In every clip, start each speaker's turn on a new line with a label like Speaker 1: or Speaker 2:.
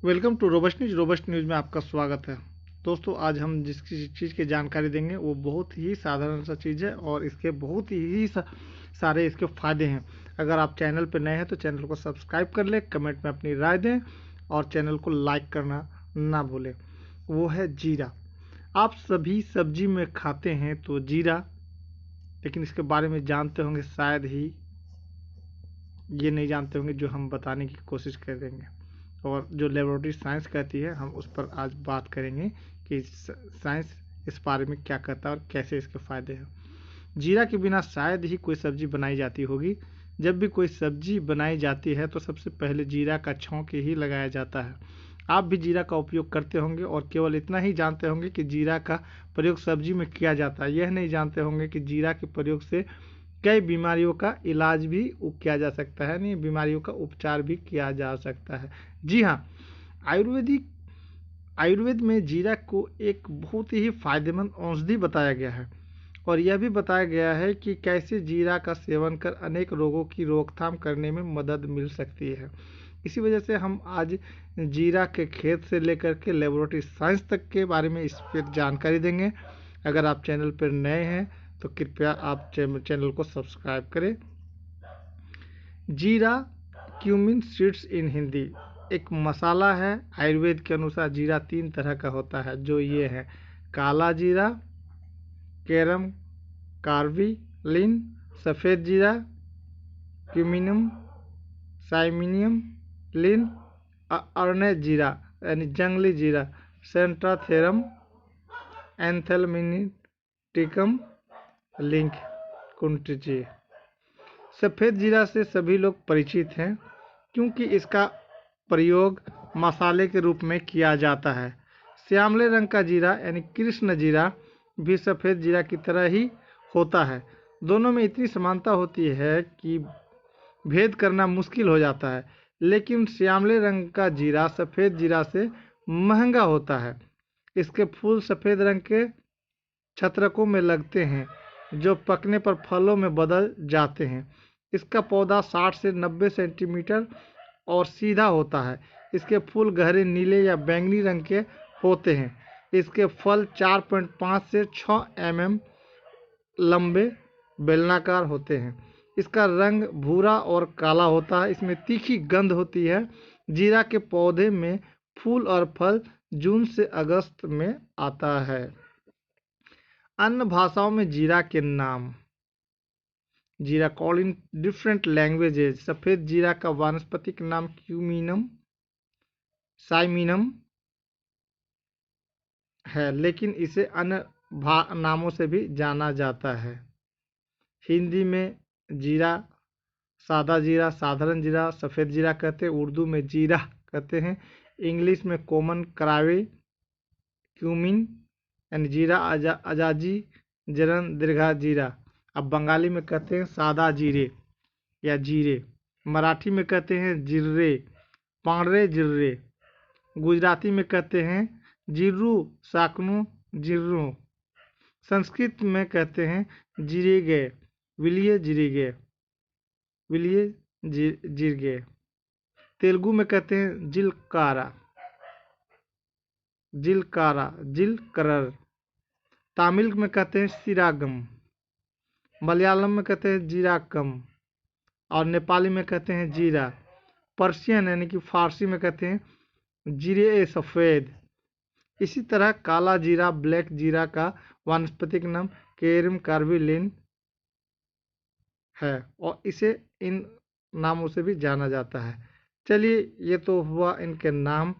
Speaker 1: Welcome to Robust News में आपका स्वागत है। दोस्तों, आज हम जिस चीज़ की जानकारी देंगे वो बहुत ही साधारण सा चीज़ है और इसके बहुत ही सारे इसके फ़ायदे हैं। अगर आप चैनल पर नए हैं तो चैनल को सब्सक्राइब कर लें, कमेंट में अपनी राय दें और चैनल को लाइक करना ना भूलें। वो है जीरा। आप सभी सब्जी में खाते हैं तो जीरा, लेकिन इसके बारे में जानते होंगे शायद ही ये नहीं जानते होंगे जो हम बताने की कोशिश करेंगे और जो लेबोरेटरी साइंस कहती है हम उस पर आज बात करेंगे कि साइंस इस बारे में क्या कहता है और कैसे इसके फ़ायदे हैं। जीरा के बिना शायद ही कोई सब्ज़ी बनाई जाती होगी। जब भी कोई सब्ज़ी बनाई जाती है तो सबसे पहले जीरा का छौंक ही लगाया जाता है। आप भी जीरा का उपयोग करते होंगे और केवल इतना ही जानते होंगे कि जीरा का प्रयोग सब्ज़ी में किया जाता है। यह नहीं जानते होंगे कि जीरा के प्रयोग से कई बीमारियों का इलाज भी किया जा सकता है, नहीं बीमारियों का उपचार भी किया जा सकता है। जी हाँ, आयुर्वेद में जीरा को एक बहुत ही फायदेमंद औषधि बताया गया है और यह भी बताया गया है कि कैसे जीरा का सेवन कर अनेक रोगों की रोकथाम करने में मदद मिल सकती है। इसी वजह से हम आज जीरा के खेत से लेकर के लेबोरेटरी साइंस तक के बारे में इस पर जानकारी देंगे। अगर आप चैनल पर नए हैं तो कृपया आप चैनल को सब्सक्राइब करें। जीरा क्यूमिन सीड्स इन हिंदी एक मसाला है। आयुर्वेद के अनुसार जीरा 3 तरह का होता है, जो ये है: काला जीरा, कैरम कार्बिलिन, सफ़ेद जीरा, क्यूमिनम साइमिनियम लिन, अर्नेज जीरा यानी जंगली जीरा, सेंट्राथेरम एंथेलमिनिटिकम लिंक कुंटिची। सफ़ेद जीरा से सभी लोग परिचित हैं क्योंकि इसका प्रयोग मसाले के रूप में किया जाता है। श्यामले रंग का जीरा यानी कृष्ण जीरा भी सफ़ेद जीरा की तरह ही होता है। दोनों में इतनी समानता होती है कि भेद करना मुश्किल हो जाता है, लेकिन श्यामले रंग का जीरा सफ़ेद जीरा से महंगा होता है। इसके फूल सफ़ेद रंग के छत्रकों में लगते हैं जो पकने पर फलों में बदल जाते हैं। इसका पौधा 60 से 90 सेंटीमीटर और सीधा होता है। इसके फूल गहरे नीले या बैंगनी रंग के होते हैं। इसके फल 4.5 से 6 mm लंबे बेलनाकार होते हैं। इसका रंग भूरा और काला होता है। इसमें तीखी गंध होती है। जीरा के पौधे में फूल और फल जून से अगस्त में आता है। अन्य भाषाओं में जीरा के नाम: जीरा कॉल्ड इन डिफरेंट लैंग्वेजेज। सफ़ेद जीरा का वानस्पतिक नाम क्यूमिनम साइमिनम है, लेकिन इसे अन्य नामों से भी जाना जाता है। हिंदी में जीरा सादा जीरा, साधारण जीरा, सफ़ेद जीरा कहते हैं। उर्दू में जीरा कहते हैं। इंग्लिश में कॉमन करावे क्यूमिन यानी जीरा अजाजी जरन दीर्घा जीरा। अब बंगाली में कहते हैं सादा जीरे या जीरे। मराठी में कहते हैं जिर्रे, पांडरे जिर्रे। गुजराती में कहते हैं जिर्रू साकनू जिर्रू। संस्कृत में कहते हैं जिरेगे, विलिये जिरेगे, विलिये जिरगे। तेलुगु में कहते हैं जिलकारा, जिलकारा, जिलकरर। तमिल में कहते हैं सिरागम। मलयालम में कहते हैं जीराकम और नेपाली में कहते हैं जीरा। पर्शियन यानी कि फारसी में कहते हैं जीरे सफ़ेद। इसी तरह काला जीरा, ब्लैक जीरा का वानस्पतिक नाम कैरम कार्बिलिन है और इसे इन नामों से भी जाना जाता है। चलिए, ये तो हुआ इनके नाम।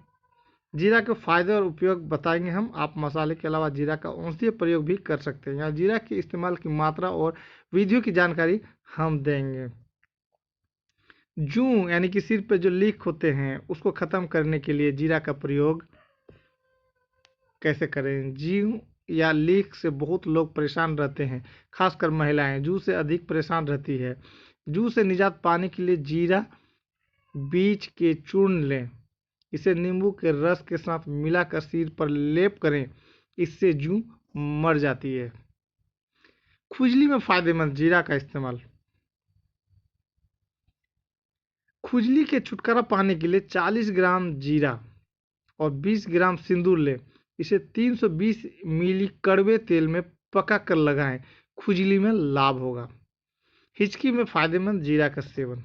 Speaker 1: जीरा के फायदे और उपयोग बताएंगे हम। आप मसाले के अलावा जीरा का औषधीय प्रयोग भी कर सकते हैं। यहाँ जीरा के इस्तेमाल की मात्रा और विधियों की जानकारी हम देंगे। जूं यानी कि सिर पे जो लीक होते हैं उसको ख़त्म करने के लिए जीरा का प्रयोग कैसे करें। जूं या लीक से बहुत लोग परेशान रहते हैं, खासकर महिलाएं जूं से अधिक परेशान रहती है। जूं से निजात पाने के लिए जीरा बीज के चूर्ण लें। इसे नींबू के रस के साथ मिलाकर सिर पर लेप करें, इससे जूं मर जाती है। खुजली में फायदेमंद जीरा का इस्तेमाल: खुजली के छुटकारा पाने के लिए 40 ग्राम जीरा और 20 ग्राम सिंदूर लें। इसे 320 मिली कड़वे तेल में पका कर लगाएं, खुजली में लाभ होगा। हिचकी में फायदेमंद जीरा का सेवन।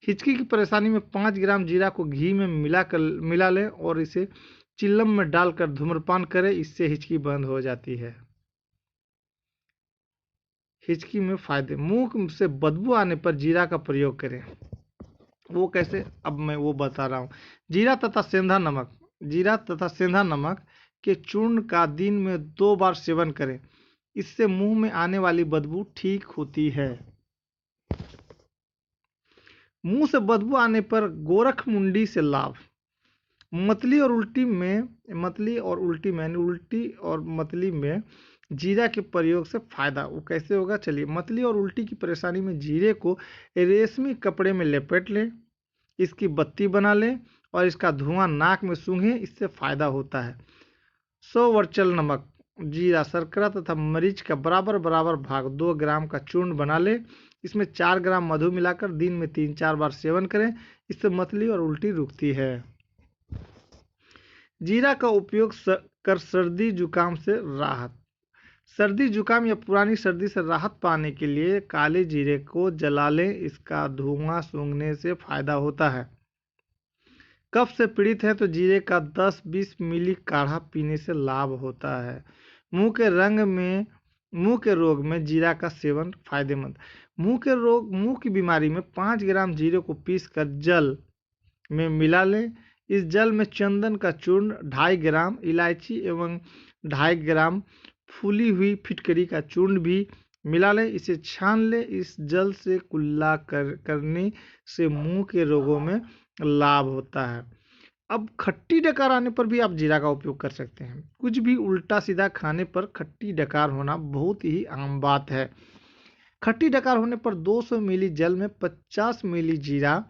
Speaker 1: हिचकी की परेशानी में 5 ग्राम जीरा को घी में मिला लें और इसे चिल्लम में डालकर धूम्रपान करें, इससे हिचकी बंद हो जाती है। हिचकी में फायदे। मुंह से बदबू आने पर जीरा का प्रयोग करें। वो कैसे, अब मैं वो बता रहा हूँ। जीरा तथा सेंधा नमक के चूर्ण का दिन में 2 बार सेवन करें, इससे मुंह में आने वाली बदबू ठीक होती है। मुंह से बदबू आने पर गोरखमुंडी से लाभ। मतली और उल्टी में जीरा के प्रयोग से फायदा। वो कैसे होगा, चलिए। मतली और उल्टी की परेशानी में जीरे को रेशमी कपड़े में लपेट लें, इसकी बत्ती बना लें और इसका धुआं नाक में सूंघें, इससे फायदा होता है। 100 वर्चल नमक, जीरा, शर्करा तथा मरीच का बराबर भाग 2 ग्राम का चूर्ण बना ले, इसमें 4 ग्राम मधु मिलाकर दिन में 3-4 बार सेवन करें, इससे मतली और उल्टी रुकती है। जीरा का उपयोग कर सर्दी जुकाम से राहत। सर्दी जुकाम या पुरानी सर्दी से राहत पाने के लिए काले जीरे को जला लें, इसका धुआं सूंघने से फायदा होता है। कफ से पीड़ित है तो जीरे का 10-20 मिली काढ़ा पीने से लाभ होता है। मुंह के रोग में जीरा का सेवन फायदेमंद। मुंह की बीमारी में 5 ग्राम जीरे को पीसकर जल में मिला लें। इस जल में चंदन का चूर्ण, 2.5 ग्राम इलायची एवं 2.5 ग्राम फूली हुई फिटकरी का चूर्ण भी मिला लें, इसे छान लें। इस जल से कुल्ला करने से मुंह के रोगों में लाभ होता है। अब खट्टी डकार आने पर भी आप जीरा का उपयोग कर सकते हैं। कुछ भी उल्टा सीधा खाने पर खट्टी डकार होना बहुत ही आम बात है। खट्टी डकार होने पर 200 मिली जल में 50 मिली जीरा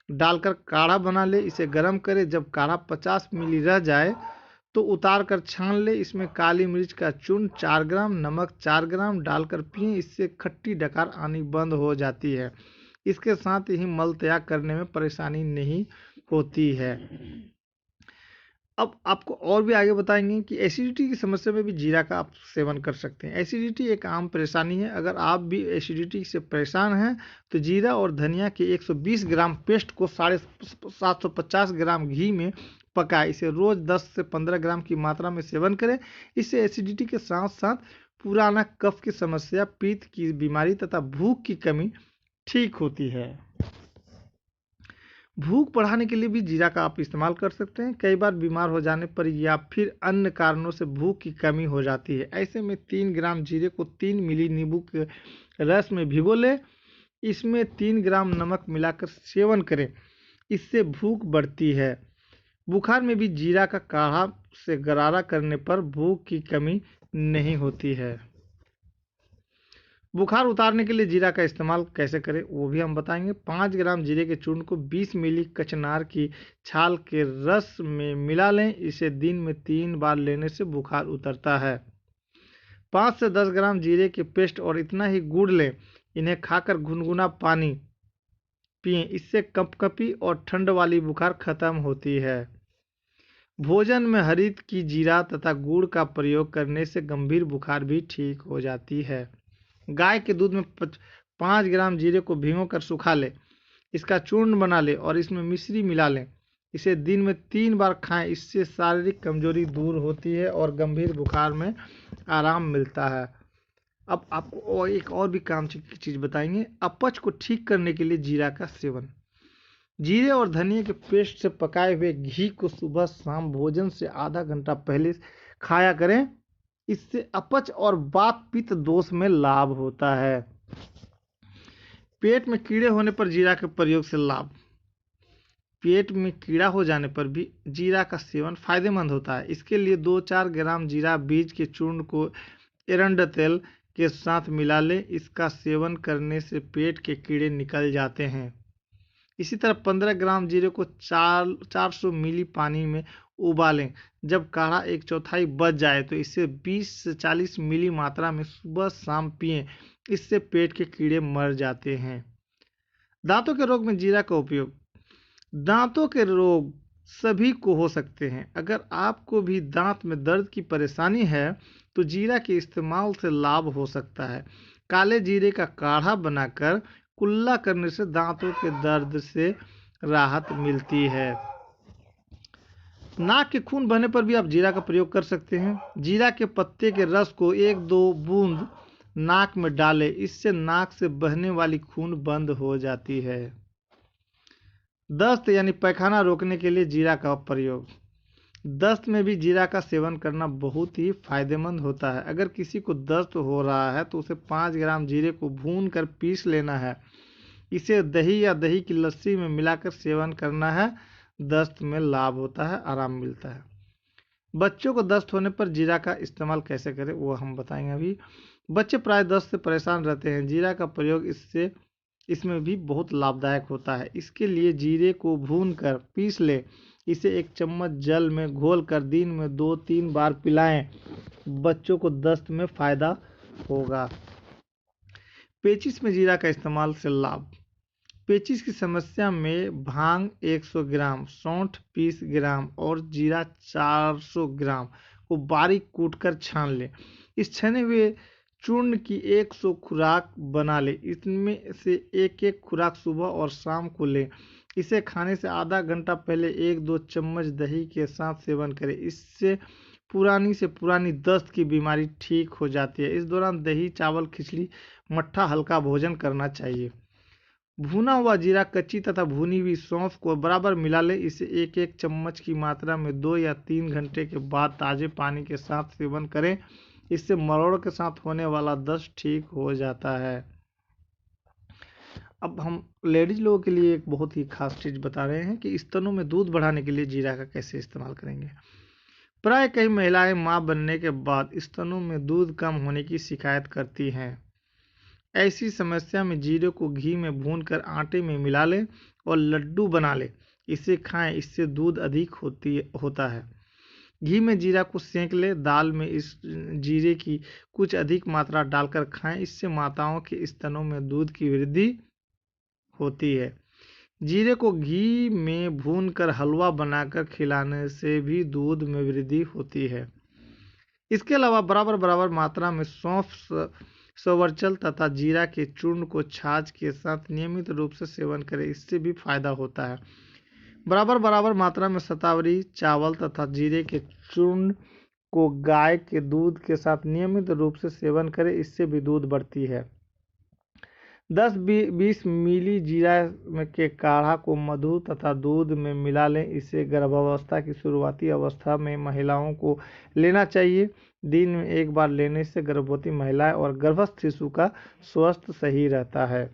Speaker 1: डालकर काढ़ा बना ले, इसे गर्म करें। जब काढ़ा 50 मिली रह जाए तो उतार कर छान ले। इसमें काली मिर्च का चूर्ण 4 ग्राम, नमक 4 ग्राम डालकर पिएं, इससे खट्टी डकार आनी बंद हो जाती है। इसके साथ ही मल त्याग करने में परेशानी नहीं होती है। अब आपको और भी आगे बताएंगे कि एसिडिटी की समस्या में भी जीरा का आप सेवन कर सकते हैं। एसिडिटी एक आम परेशानी है। अगर आप भी एसिडिटी से परेशान हैं तो जीरा और धनिया के 120 ग्राम पेस्ट को 750 ग्राम घी में पकाएं, इसे रोज 10 से 15 ग्राम की मात्रा में सेवन करें। इससे एसिडिटी के साथ साथ पुराना कफ की समस्या, पित्त की बीमारी तथा भूख की कमी ठीक होती है। भूख बढ़ाने के लिए भी जीरा का आप इस्तेमाल कर सकते हैं। कई बार बीमार हो जाने पर या फिर अन्य कारणों से भूख की कमी हो जाती है। ऐसे में 3 ग्राम जीरे को 3 मिली नींबू के रस में भिगो लें, इसमें 3 ग्राम नमक मिलाकर सेवन करें, इससे भूख बढ़ती है। बुखार में भी जीरा का काढ़ा से गरारा करने पर भूख की कमी नहीं होती है। बुखार उतारने के लिए जीरा का इस्तेमाल कैसे करें वो भी हम बताएंगे। 5 ग्राम जीरे के चूर्ण को 20 मिली कचनार की छाल के रस में मिला लें, इसे दिन में 3 बार लेने से बुखार उतरता है। 5 से 10 ग्राम जीरे के पेस्ट और इतना ही गुड़ लें, इन्हें खाकर गुनगुना पानी पिएं, इससे कपकपी और ठंड वाली बुखार खत्म होती है। भोजन में हरित की जीरा तथा गुड़ का प्रयोग करने से गंभीर बुखार भी ठीक हो जाती है। गाय के दूध में 5 ग्राम जीरे को भिगोकर सुखा लें, इसका चूर्ण बना लें और इसमें मिश्री मिला लें, इसे दिन में 3 बार खाएं, इससे शारीरिक कमजोरी दूर होती है और गंभीर बुखार में आराम मिलता है। अब आपको एक और भी काम की चीज़ बताएंगे, अपच को ठीक करने के लिए जीरा का सेवन। जीरे और धनिया के पेस्ट से पकाए हुए घी को सुबह शाम भोजन से आधा घंटा पहले खाया करें, इससे अपच और वात पित्त दोष में लाभ होता है। पेट में कीड़े होने पर जीरा के प्रयोग से लाभ। पेट में कीड़ा हो जाने पर भी जीरा का सेवन फायदेमंद होता है। इसके लिए 2-4 ग्राम जीरा बीज के चूर्ण को एरंड तेल के साथ मिला लें, इसका सेवन करने से पेट के कीड़े निकल जाते हैं। इसी तरह 15 ग्राम जीरे को 400 मिली पानी में उबालें, जब काढ़ा 1/4 बच जाए तो इसे 20 से 40 मिली मात्रा में सुबह शाम पिएं, इससे पेट के कीड़े मर जाते हैं। दांतों के रोग में जीरा का उपयोग। दांतों के रोग सभी को हो सकते हैं। अगर आपको भी दांत में दर्द की परेशानी है तो जीरा के इस्तेमाल से लाभ हो सकता है। काले जीरे का काढ़ा बनाकर कुल्ला करने से दांतों के दर्द से राहत मिलती है। नाक के खून बहने पर भी आप जीरा का प्रयोग कर सकते हैं। जीरा के पत्ते के रस को 1-2 बूंद नाक में डालें, इससे नाक से बहने वाली खून बंद हो जाती है। दस्त यानी पैखाना रोकने के लिए जीरा का प्रयोग। दस्त में भी जीरा का सेवन करना बहुत ही फायदेमंद होता है। अगर किसी को दस्त हो रहा है तो उसे 5 ग्राम जीरे को भून कर पीस लेना है। इसे दही या दही की लस्सी में मिलाकर सेवन करना है। दस्त में लाभ होता है, आराम मिलता है। बच्चों को दस्त होने पर जीरा का इस्तेमाल कैसे करें वो हम बताएंगे अभी। बच्चे प्राय दस्त से परेशान रहते हैं। जीरा का प्रयोग इसमें भी बहुत लाभदायक होता है। इसके लिए जीरे को भून कर पीस ले, इसे 1 चम्मच जल में घोल कर दिन में 2-3 बार पिलाएं। बच्चों को दस्त में फायदा होगा। पेचिश में जीरा का इस्तेमाल से लाभ। पेचिश की समस्या में भांग 100 ग्राम, सौंठ 20 ग्राम और जीरा 400 ग्राम को बारीक कूटकर छान लें। इस छने हुए चूर्ण की 100 खुराक बना लें। इसमें से एक खुराक सुबह और शाम को लें। इसे खाने से आधा घंटा पहले 1-2 चम्मच दही के साथ सेवन करें। इससे पुरानी से पुरानी दस्त की बीमारी ठीक हो जाती है। इस दौरान दही, चावल, खिचड़ी, मट्ठा हल्का भोजन करना चाहिए। भुना हुआ जीरा, कच्ची तथा भुनी हुई सौंफ को बराबर मिला लें। इसे 1-1 चम्मच की मात्रा में 2 या 3 घंटे के बाद ताजे पानी के साथ सेवन करें। इससे मरोड़ के साथ होने वाला दस्त ठीक हो जाता है। अब हम लेडीज लोगों के लिए एक बहुत ही खास चीज़ बता रहे हैं कि स्तनों में दूध बढ़ाने के लिए जीरा का कैसे इस्तेमाल करेंगे। प्राय कई महिलाएं मां बनने के बाद स्तनों में दूध कम होने की शिकायत करती हैं। ऐसी समस्या में जीरे को घी में भूनकर आटे में मिला लें और लड्डू बना लें। इसे खाएं, इससे दूध अधिक होता है। घी में जीरा को सेंक लें। दाल में इस जीरे की कुछ अधिक मात्रा डालकर खाएं, इससे माताओं के स्तनों में दूध की वृद्धि होती है। जीरे को घी में भूनकर हलवा बनाकर खिलाने से भी दूध में वृद्धि होती है। इसके अलावा बराबर बराबर मात्रा में सौंफ, सवर्चल तथा जीरा के चूर्ण को छाछ के साथ नियमित रूप से सेवन करें, इससे भी फायदा होता है। बराबर बराबर मात्रा में शतावरी, चावल तथा जीरे के चूर्ण को गाय के दूध के साथ नियमित रूप से सेवन करें, इससे भी दूध बढ़ती है। 10-20 मिली जीरा के काढ़ा को मधु तथा दूध में मिला लें। इसे गर्भावस्था की शुरुआती अवस्था में महिलाओं को लेना चाहिए। दिन में 1 बार लेने से गर्भवती महिलाएं और गर्भस्थ शिशु का स्वास्थ्य सही रहता है।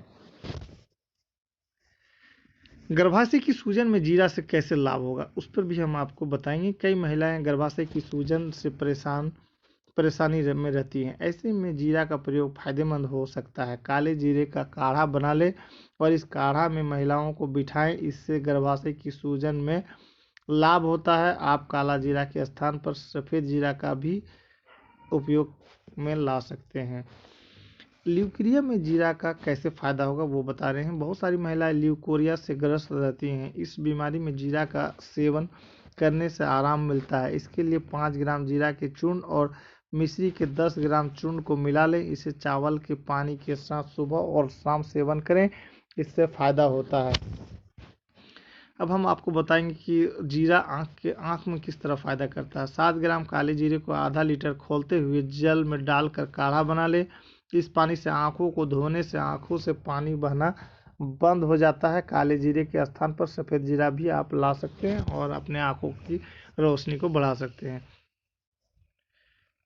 Speaker 1: गर्भाशय की सूजन में जीरा से कैसे लाभ होगा उस पर भी हम आपको बताएंगे। कई महिलाएं गर्भाशय की सूजन से परेशानी में रहती हैं। ऐसे में जीरा का प्रयोग फायदेमंद हो सकता है। काले जीरे का काढ़ा बना लें और इस काढ़ा में महिलाओं को बिठाएं, इससे गर्भाशय की सूजन में लाभ होता है। आप काला जीरा के स्थान पर सफ़ेद जीरा का भी उपयोग में ला सकते हैं। ल्यूकेरिया में जीरा का कैसे फायदा होगा वो बता रहे हैं। बहुत सारी महिलाएं ल्यूकोरिया से ग्रस्त रहती हैं। इस बीमारी में जीरा का सेवन करने से आराम मिलता है। इसके लिए 5 ग्राम जीरा के चूर्ण और मिश्री के 10 ग्राम चूर्ण को मिला लें। इसे चावल के पानी के साथ सुबह और शाम सेवन करें, इससे फायदा होता है। अब हम आपको बताएंगे कि जीरा आँख में किस तरह फायदा करता है। 7 ग्राम काले जीरे को आधा लीटर खौलते हुए जल में डालकर काढ़ा बना ले। इस पानी से आँखों को धोने से आँखों से पानी बहना बंद हो जाता है। काले जीरे के स्थान पर सफ़ेद जीरा भी आप ला सकते हैं और अपने आँखों की रोशनी को बढ़ा सकते हैं।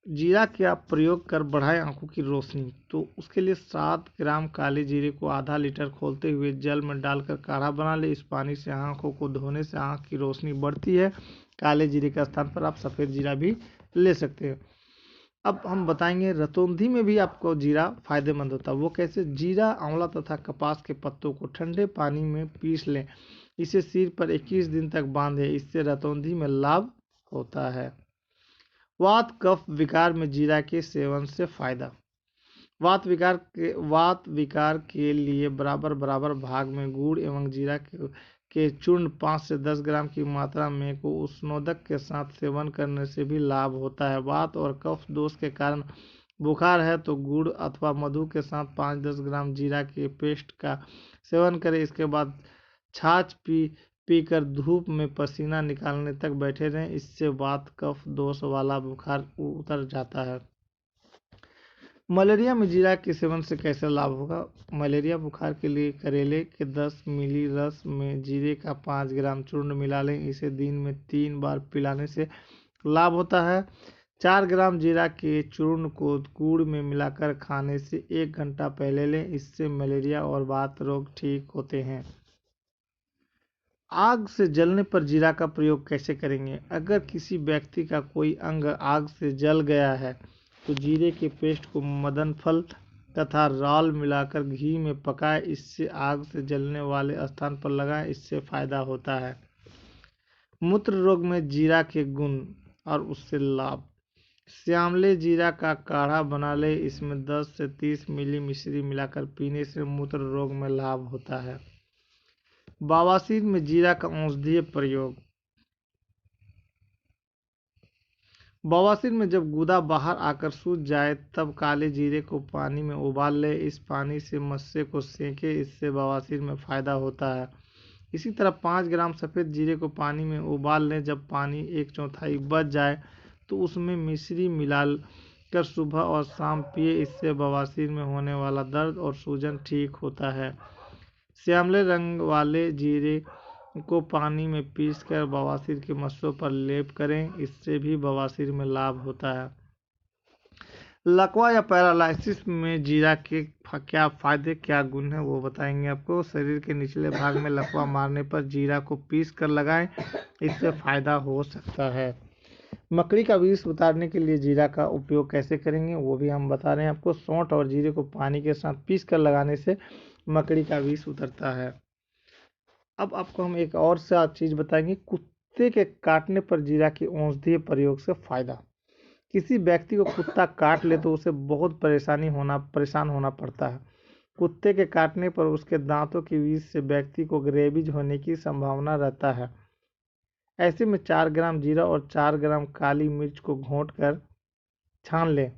Speaker 1: जीरा के आप प्रयोग कर बढ़ाएं आँखों की रोशनी, तो उसके लिए 7 ग्राम काले जीरे को आधा लीटर खौलते हुए जल में डालकर काढ़ा बना ले। इस पानी से आँखों को धोने से आँख की रोशनी बढ़ती है। काले जीरे के स्थान पर आप सफ़ेद जीरा भी ले सकते हैं। अब हम बताएंगे रतौंधी में भी आपको जीरा फायदेमंद होता है। वो कैसे? जीरा, आंवला तथा कपास के पत्तों को ठंडे पानी में पीस लें। इसे सिर पर 21 दिन तक बांधें, इससे रतौंधी में लाभ होता है। वात कफ विकार में जीरा के सेवन से फायदा। वात विकार के लिए बराबर बराबर भाग में गुड़ एवं जीरा के चूर्ण 5 से 10 ग्राम की मात्रा में को उष्णोदक के साथ सेवन करने से भी लाभ होता है। वात और कफ दोष के कारण बुखार है तो गुड़ अथवा मधु के साथ 5-10 ग्राम जीरा के पेस्ट का सेवन करें। इसके बाद छाछ पीकर धूप में पसीना निकालने तक बैठे रहें। इससे वात कफ दोष वाला बुखार उतर जाता है। मलेरिया में जीरा के सेवन से कैसे लाभ होगा? मलेरिया बुखार के लिए करेले के 10 मिली रस में जीरे का 5 ग्राम चूर्ण मिला लें। इसे दिन में 3 बार पिलाने से लाभ होता है। 4 ग्राम जीरा के चूर्ण को गुड़ में मिलाकर खाने से 1 घंटा पहले लें। इससे मलेरिया और वात रोग ठीक होते हैं। आग से जलने पर जीरा का प्रयोग कैसे करेंगे? अगर किसी व्यक्ति का कोई अंग आग से जल गया है तो जीरे के पेस्ट को मदन फल तथा राल मिलाकर घी में पकाएं। इससे आग से जलने वाले स्थान पर लगाएं। इससे फायदा होता है। मूत्र रोग में जीरा के गुण और उससे लाभ। श्यामले जीरा का काढ़ा बना ले। इसमें 10 से 30 मिली मिश्री मिलाकर पीने से मूत्र रोग में लाभ होता है। बवासीर में जीरा का औषधीय प्रयोग। बवासीर में जब गुदा बाहर आकर सूज जाए तब काले जीरे को पानी में उबाल ले। इस पानी से मस्से को सेंके। इससे बवासीर में फायदा होता है। इसी तरह 5 ग्राम सफ़ेद जीरे को पानी में उबाल लें। जब पानी 1/4 बच जाए तो उसमें मिश्री मिला कर सुबह और शाम पिए। इससे बवासीर में होने वाला दर्द और सूजन ठीक होता है। श्यामले रंग वाले जीरे को पानी में पीसकर बवासीर के मस्सों पर लेप करें। इससे भी बवासीर में लाभ होता है। लकवा या पैरालिसिस में जीरा के क्या फायदे क्या गुण हैं वो बताएंगे आपको। शरीर के निचले भाग में लकवा मारने पर जीरा को पीस कर लगाएं। इससे फायदा हो सकता है। मकड़ी का विष उतारने के लिए जीरा का उपयोग कैसे करेंगे वो भी हम बता रहे हैं आपको। सौंठ और जीरे को पानी के साथ पीस कर लगाने से मकड़ी का विष उतरता है। अब आपको हम एक और सा चीज़ बताएंगे। कुत्ते के काटने पर जीरा के औषधीय प्रयोग से फायदा। किसी व्यक्ति को कुत्ता काट ले तो उसे बहुत परेशान होना पड़ता है। कुत्ते के काटने पर उसके दांतों के विष से व्यक्ति को रेबीज होने की संभावना रहता है। ऐसे में 4 ग्राम जीरा और 4 ग्राम काली मिर्च को घोंट कर छान लें।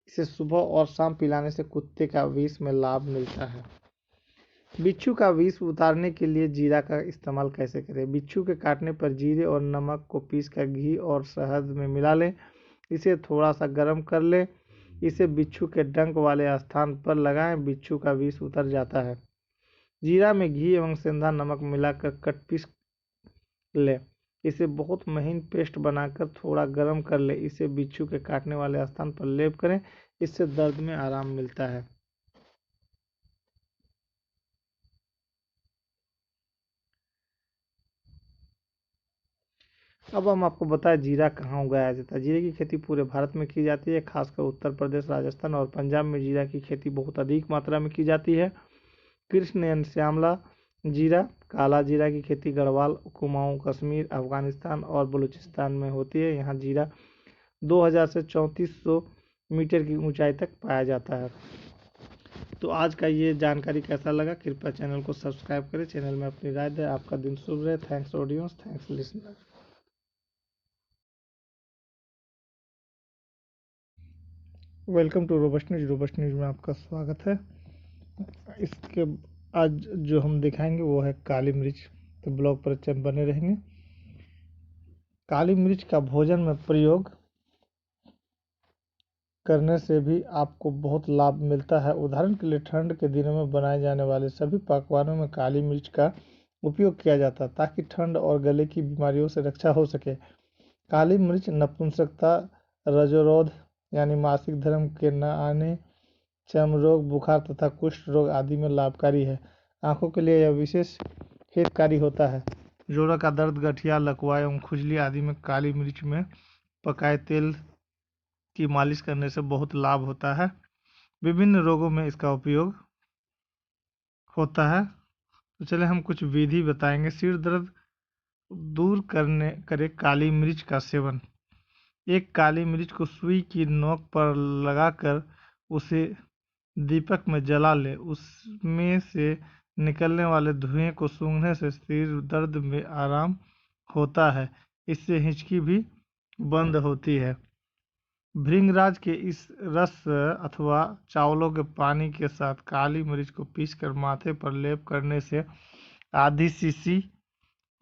Speaker 1: इसे सुबह और शाम पिलाने से कुत्ते का विष में लाभ मिलता है। बिच्छू का विष उतारने के लिए जीरा का इस्तेमाल कैसे करें? बिच्छू के काटने पर जीरे और नमक को पीसकर घी और शहद में मिला लें। इसे थोड़ा सा गर्म कर लें। इसे बिच्छू के डंक वाले स्थान पर लगाएं। बिच्छू का विष उतर जाता है। जीरा में घी एवं सेंधा नमक मिलाकर कट पीस लें। इसे बहुत महीन पेस्ट बनाकर थोड़ा गर्म कर लें। इसे बिच्छू के काटने वाले स्थान पर लेप करें। इससे दर्द में आराम मिलता है। अब हम आपको बताएं जीरा कहाँ उगाया जाता है। जीरे की खेती पूरे भारत में की जाती है। खासकर उत्तर प्रदेश, राजस्थान और पंजाब में जीरा की खेती बहुत अधिक मात्रा में की जाती है। कृष्ण एवं श्यामला जीरा, काला जीरा की खेती गढ़वाल, कुमाऊं, कश्मीर, अफगानिस्तान और बलूचिस्तान में होती है। यहाँ जीरा 2000 से 3400 मीटर की ऊंचाई तक पाया जाता है। तो आज का ये जानकारी कैसा लगा? कृपया चैनल को सब्सक्राइब करें, चैनल में अपनी राय दें। आपका दिन शुभ रहे। Thanks audience, thanks listener. Welcome to Robust News. Robust News में आपका स्वागत है। इसके आज जो हम दिखाएंगे वो है काली मिर्च। तो ब्लॉग पर बने रहेंगे। काली मिर्च का भोजन में प्रयोग करने से भी आपको बहुत लाभ मिलता है। उदाहरण के लिए ठंड के दिनों में बनाए जाने वाले सभी पकवानों में काली मिर्च का उपयोग किया जाता है ताकि ठंड और गले की बीमारियों से रक्षा हो सके। काली मिर्च नपुंसकता, रजोरोध यानी मासिक धर्म के न आने, चर्म रोग, बुखार तथा कुष्ठ रोग आदि में लाभकारी है। आंखों के लिए यह विशेष हितकारी होता है। जोड़ों का दर्द, गठिया, लकवा एवं खुजली आदि में काली मिर्च में पकाए तेल की मालिश करने से बहुत लाभ होता है। विभिन्न रोगों में इसका उपयोग होता है। तो चले हम कुछ विधि बताएंगे। सिर दर्द दूर करे काली मिर्च का सेवन। एक काली मिर्च को सुई की नोक पर लगाकर उसे दीपक में जला ले। उसमें से निकलने वाले धुएं को सूंघने से सिर दर्द में आराम होता है। इससे हिचकी भी बंद होती है। भृंगराज के इस रस अथवा चावलों के पानी के साथ काली मिर्च को पीसकर माथे पर लेप करने से आधी शीशी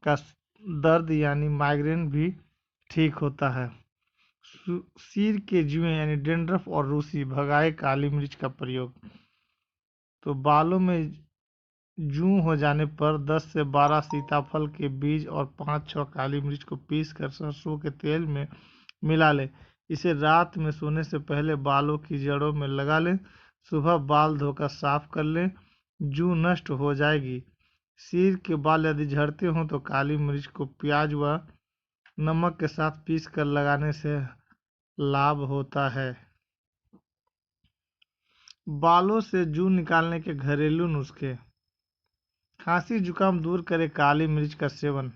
Speaker 1: का दर्द यानी माइग्रेन भी ठीक होता है। सिर के जुएं यानी डेंड्रफ और रूसी भगाए काली मिर्च का प्रयोग। तो बालों में जूं हो जाने पर 10 से 12 सीताफल के बीज और 5-6 काली मिर्च को पीसकर सरसों के तेल में मिला लें। इसे रात में सोने से पहले बालों की जड़ों में लगा लें। सुबह बाल धोकर साफ कर लें, जूं नष्ट हो जाएगी। सिर के बाल यदि झड़ते हों तो काली मिर्च को प्याज व नमक के साथ पीस कर लगाने से लाभ होता है। बालों से जूं निकालने के घरेलू नुस्खे। खांसी जुकाम दूर करे काली मिर्च का सेवन।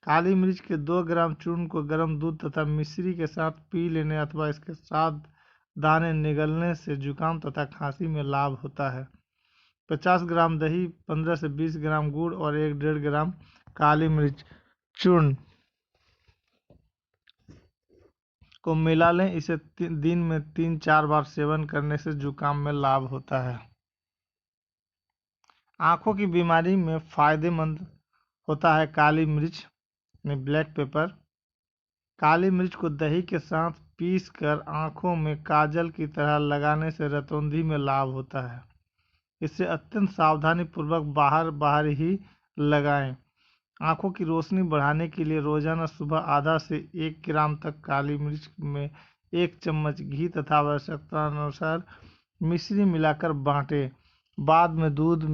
Speaker 1: काली मिर्च के 2 ग्राम चूर्ण को गर्म दूध तथा मिश्री के साथ पी लेने अथवा इसके साथ दाने निगलने से जुकाम तथा खांसी में लाभ होता है। 50 ग्राम दही, 15 से 20 ग्राम गुड़ और 1-1.5 ग्राम काली मिर्च चूर्ण को मिला लें। इसे दिन में 3-4 बार सेवन करने से जुकाम में लाभ होता है। आंखों की बीमारी में फायदेमंद होता है काली मिर्च यानी ब्लैक पेपर। काली मिर्च को दही के साथ पीस कर आंखों में काजल की तरह लगाने से रतौंधी में लाभ होता है। इसे अत्यंत सावधानी पूर्वक बाहर ही लगाएं। आंखों की रोशनी बढ़ाने के लिए रोजाना सुबह आधा से 1 ग्राम तक काली मिर्च में 1 चम्मच घी तथा आवश्यकतानुसार मिश्री मिलाकर बांटें। बाद में दूध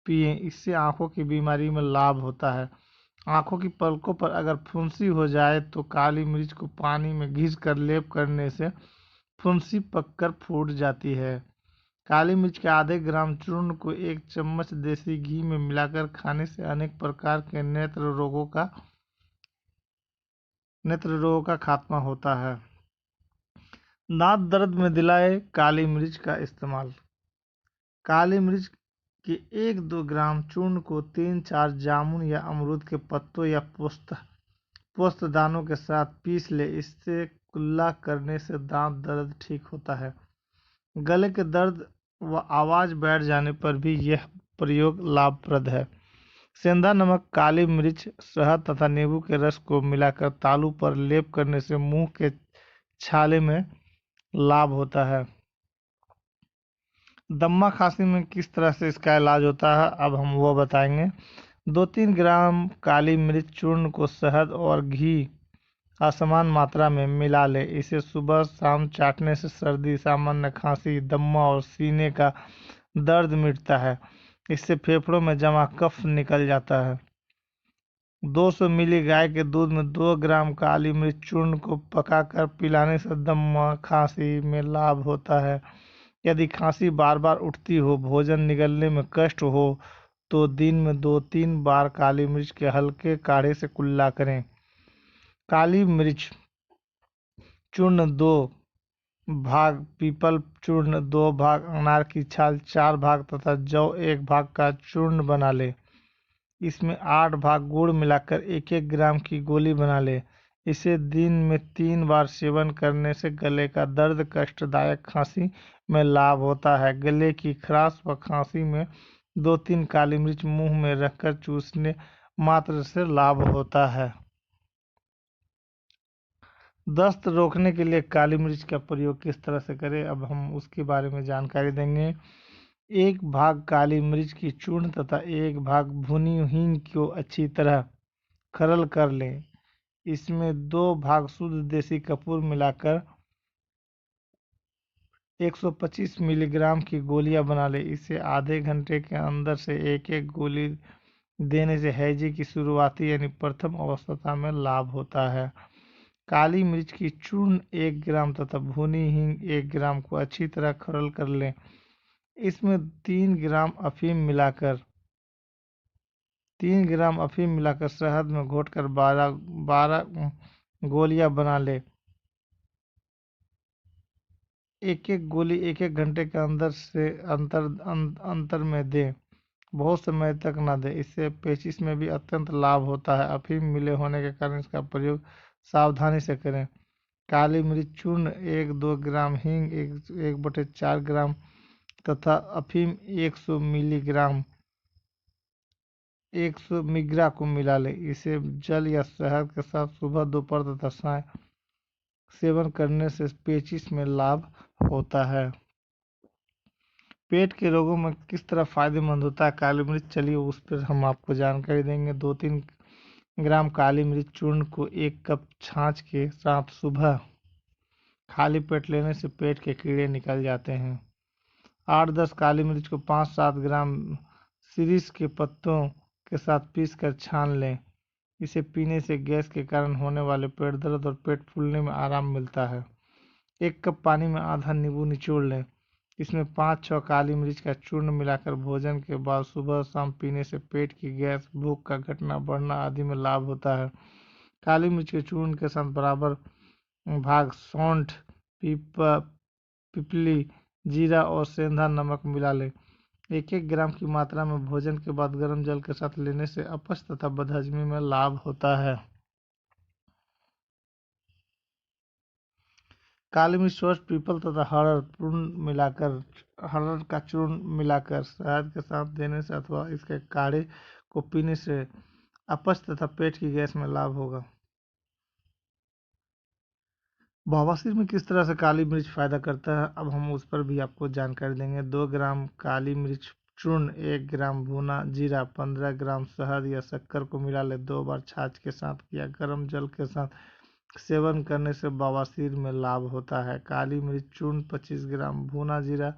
Speaker 1: पिएं। इससे आंखों की बीमारी में लाभ होता है। आंखों की पलकों पर अगर फुंसी हो जाए तो काली मिर्च को पानी में घिसकर लेप करने से फुंसी पककर फूट जाती है। काली मिर्च के आधे ग्राम चूर्ण को 1 चम्मच देसी घी में मिलाकर खाने से अनेक प्रकार के नेत्र रोगों का खात्मा होता है। दांत दर्द में दिलाए काली मिर्च का इस्तेमाल। काली मिर्च के 1-2 ग्राम चूर्ण को 3-4 जामुन या अमरूद के पत्तों या पोस्त दानों के साथ पीस ले। इससे कुल्ला करने से दांत दर्द ठीक होता है। गले के दर्द व आवाज बैठ जाने पर भी यह प्रयोग लाभप्रद है। सेंधा नमक, काली मिर्च, शहद तथा नींबू के रस को मिलाकर तालू पर लेप करने से मुंह के छाले में लाभ होता है। दम्मा खांसी में किस तरह से इसका इलाज होता है अब हम वो बताएंगे। 2-3 ग्राम काली मिर्च चूर्ण को शहद और घी असमान मात्रा में मिला ले। इसे सुबह शाम चाटने से सर्दी, सामान्य खांसी, दम्मा और सीने का दर्द मिटता है। इससे फेफड़ों में जमा कफ निकल जाता है। 200 मिली गाय के दूध में 2 ग्राम काली मिर्च चूर्ण को पकाकर पिलाने से दम्मा खांसी में लाभ होता है। यदि खांसी बार बार उठती हो, भोजन निगलने में कष्ट हो तो दिन में 2-3 बार काली मिर्च के हल्के काढ़े से कुल्ला करें। काली मिर्च चूर्ण 2 भाग, पीपल चूर्ण 2 भाग, अनार की छाल 4 भाग तथा जौ 1 भाग का चूर्ण बना ले। इसमें 8 भाग गुड़ मिलाकर 1-1 ग्राम की गोली बना ले। इसे दिन में 3 बार सेवन करने से गले का दर्द, कष्टदायक खांसी में लाभ होता है। गले की खराश व खांसी में 2-3 काली मिर्च मुंह में रखकर चूसने मात्र से लाभ होता है। दस्त रोकने के लिए काली मिर्च का प्रयोग किस तरह से करें अब हम उसके बारे में जानकारी देंगे। 1 भाग काली मिर्च की चूर्ण तथा 1 भाग भुनी हींग को अच्छी तरह खरल कर लें। इसमें 2 भाग शुद्ध देसी कपूर मिलाकर 125 मिलीग्राम की गोलियां बना लें। इसे आधे घंटे के अंदर से 1-1 गोली देने से हैजे की शुरुआती यानी प्रथम अवस्था में लाभ होता है। काली मिर्च की चूर्ण 1 ग्राम तथा भुनी हींग 1 ग्राम को अच्छी तरह खरल कर लें। इसमें 3 ग्राम अफीम मिलाकर शहद में घोटकर 12 गोलियां बना ले। एक एक गोली 1-1 घंटे के अंतर में दें। बहुत समय तक न दे। इससे पेचिश में भी अत्यंत लाभ होता है। अफीम मिले होने के कारण इसका प्रयोग सावधानी से करें। काली मिर्च चूर्ण 1-2 ग्राम, हींग 1/4 ग्राम तथा अफीम 100 मिलीग्राम 100 मिग्रा को मिला लें। इसे जल या शहद के साथ सुबह, दोपहर तथा सायं सेवन करने से पेचिश में लाभ होता है। पेट के रोगों में किस तरह फायदेमंद होता है काली मिर्च, चलिए उस पर हम आपको जानकारी देंगे। 2-3 ग्राम काली मिर्च चूर्ण को 1 कप छाछ के साथ सुबह खाली पेट लेने से पेट के कीड़े निकल जाते हैं। 8-10 काली मिर्च को 5-7 ग्राम शिरीष के पत्तों के साथ पीस कर छान लें। इसे पीने से गैस के कारण होने वाले पेट दर्द और पेट फूलने में आराम मिलता है। 1 कप पानी में आधा नींबू निचोड़ लें। इसमें 5-6 काली मिर्च का चूर्ण मिलाकर भोजन के बाद सुबह शाम पीने से पेट की गैस, भूख का घटना बढ़ना आदि में लाभ होता है। काली मिर्च के चूर्ण के साथ बराबर भाग सौंठ, पिपली, जीरा और सेंधा नमक मिला लें। 1-1 ग्राम की मात्रा में भोजन के बाद गर्म जल के साथ लेने से अपच तथा बदहजमी में लाभ होता है। काली मिर्च, सौंठ, पीपल तथा हरड़ का चूर्ण मिलाकर शहद के साथ देने से अथवा इसके काढ़े को पीने से अपच तथा पेट की गैस में लाभ होगा। बवासीर में किस तरह से काली मिर्च फायदा करता है, अब हम उस पर भी आपको जानकारी देंगे। 2 ग्राम काली मिर्च चूर्ण, 1 ग्राम भुना जीरा, 15 ग्राम शहद या शक्कर को मिला ले। 2 बार छाछ के साथ या गर्म जल के साथ सेवन करने से बवासीर में लाभ होता है। काली मिर्च चूर्ण 25 ग्राम, भुना जीरा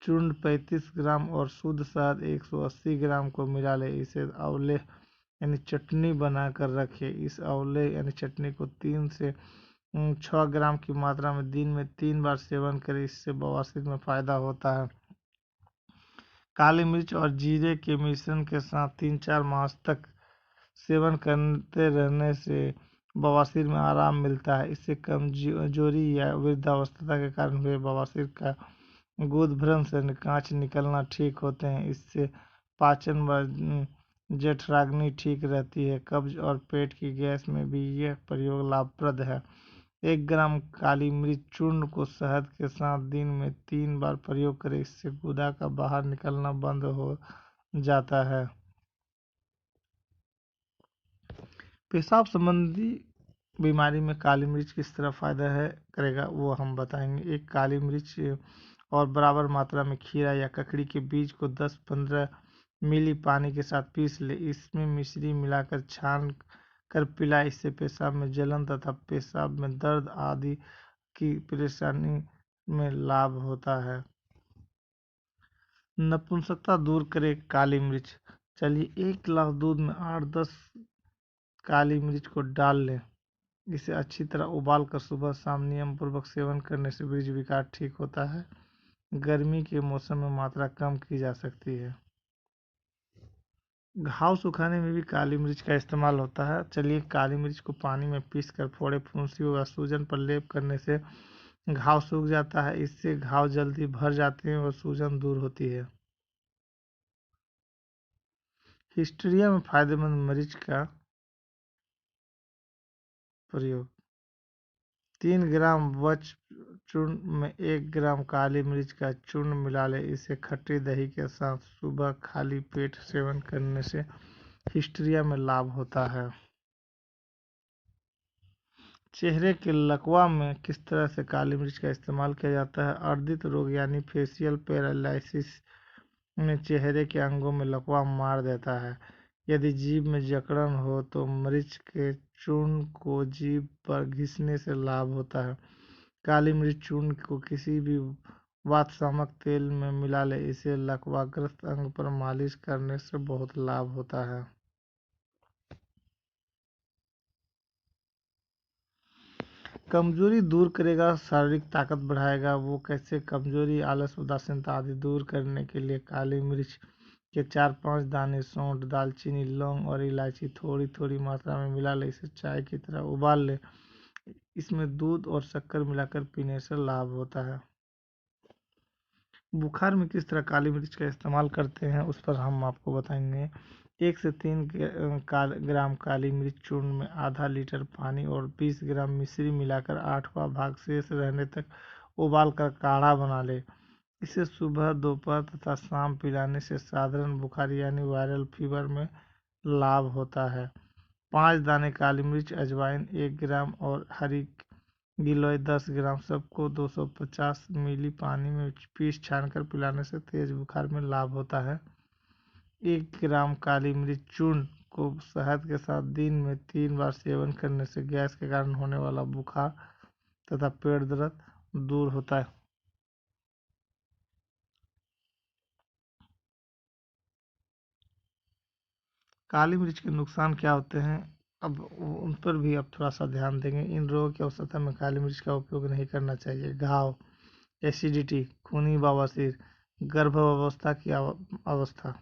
Speaker 1: चूर्ण 35 ग्राम और शुद्ध शहद 180 ग्राम को मिला ले। इसे आंवले यानी चटनी बनाकर रखें। इस आंवले यानी चटनी को 3 से 6 ग्राम की मात्रा में दिन में 3 बार सेवन करें। इससे बवासीर में फायदा होता है। काली मिर्च और जीरे के मिश्रण के साथ 3-4 मास तक सेवन करते रहने से बवासीर में आराम मिलता है। इससे कमजोरी या वृद्धावस्था के कारण हुए बवासीर का गुदभ्रंश से कांच निकलना ठीक होते हैं। इससे पाचन व जठराग्नि ठीक रहती है। कब्ज और पेट की गैस में भी यह प्रयोग लाभप्रद है। 1 ग्राम काली मिर्च चूर्ण को शहद के साथ दिन में 3 बार प्रयोग करें। इससे गुदा का बाहर निकलना बंद हो जाता है। पेशाब संबंधी बीमारी में काली मिर्च किस तरह फायदा है करेगा वो हम बताएंगे। एक काली मिर्च और बराबर मात्रा में खीरा या ककड़ी के बीज को 10-15 मिली पानी के साथ पीस ले। इसमें मिश्री मिलाकर छान कर पिलाए। इससे पेशाब में जलन तथा पेशाब में दर्द आदि की परेशानी में लाभ होता है। नपुंसकता दूर करे काली मिर्च, चलिए 1 गिलास दूध में 8-10 काली मिर्च को डाल लें। इसे अच्छी तरह उबाल कर सुबह शाम नियम पूर्वक सेवन करने से बीज विकार ठीक होता है। गर्मी के मौसम में मात्रा कम की जा सकती है। घाव सुखाने में भी काली मिर्च का इस्तेमाल होता है। चलिए काली मिर्च को पानी में पीस कर फोड़े, फुंसियों या सूजन पर लेप करने से घाव सूख जाता है। इससे घाव जल्दी भर जाते हैं और सूजन दूर होती है। हिस्टीरिया में फायदेमंद मरीच का प्रयोग। 3 ग्राम वच चूर्ण में 1 ग्राम काली मिर्च का चूर्ण मिला ले। इसे खट्टी दही के साथ सुबह खाली पेट सेवन करने से हिस्टीरिया में लाभ होता है। चेहरे के लकवा में किस तरह से काली मिर्च का इस्तेमाल किया जाता है। अर्दित रोग यानी फेशियल पैरालिसिस में चेहरे के अंगों में लकवा मार देता है। यदि जीभ में जकड़न हो तो मिर्च के चूर्ण को जीभ पर घिसने से लाभ होता है। काली मिर्च चूर्ण को किसी भी वातशामक तेल में मिला ले। इसे लकवाग्रस्त अंग पर मालिश करने से बहुत लाभ होता है। कमजोरी दूर करेगा, शारीरिक ताकत बढ़ाएगा। वो कैसे? कमजोरी, आलस, उदासीनता आदि दूर करने के लिए काली मिर्च के 4-5 दाने सौंठ, दालचीनी, लौंग और इलायची थोड़ी थोड़ी मात्रा में मिला ले। इसे चाय की तरह उबाल ले। इसमें दूध और शक्कर मिलाकर पीने से लाभ होता है। बुखार में किस तरह काली मिर्च का इस्तेमाल करते हैं उस पर हम आपको बताएंगे। 1 से 3 ग्राम काली मिर्च चूर्ण में आधा लीटर पानी और 20 ग्राम मिश्री मिलाकर 8वां भाग शेष रहने तक उबाल कर काढ़ा बना ले। इसे सुबह, दोपहर तथा शाम पिलाने से साधारण बुखार यानी वायरल फीवर में लाभ होता है। 5 दाने काली मिर्च, अजवाइन 1 ग्राम और हरी गिलोय 10 ग्राम सबको 250 मिली पानी में पीस छानकर पिलाने से तेज बुखार में लाभ होता है। 1 ग्राम काली मिर्च चूर्ण को शहद के साथ दिन में 3 बार सेवन करने से गैस के कारण होने वाला बुखार तथा पेट दर्द दूर होता है। काली मिर्च के नुकसान क्या होते हैं, अब उन पर भी अब थोड़ा सा ध्यान देंगे। इन रोगों की अवस्था में काली मिर्च का उपयोग नहीं करना चाहिए। घाव, एसिडिटी, खूनी बवासीर, गर्भावस्था की अवस्था।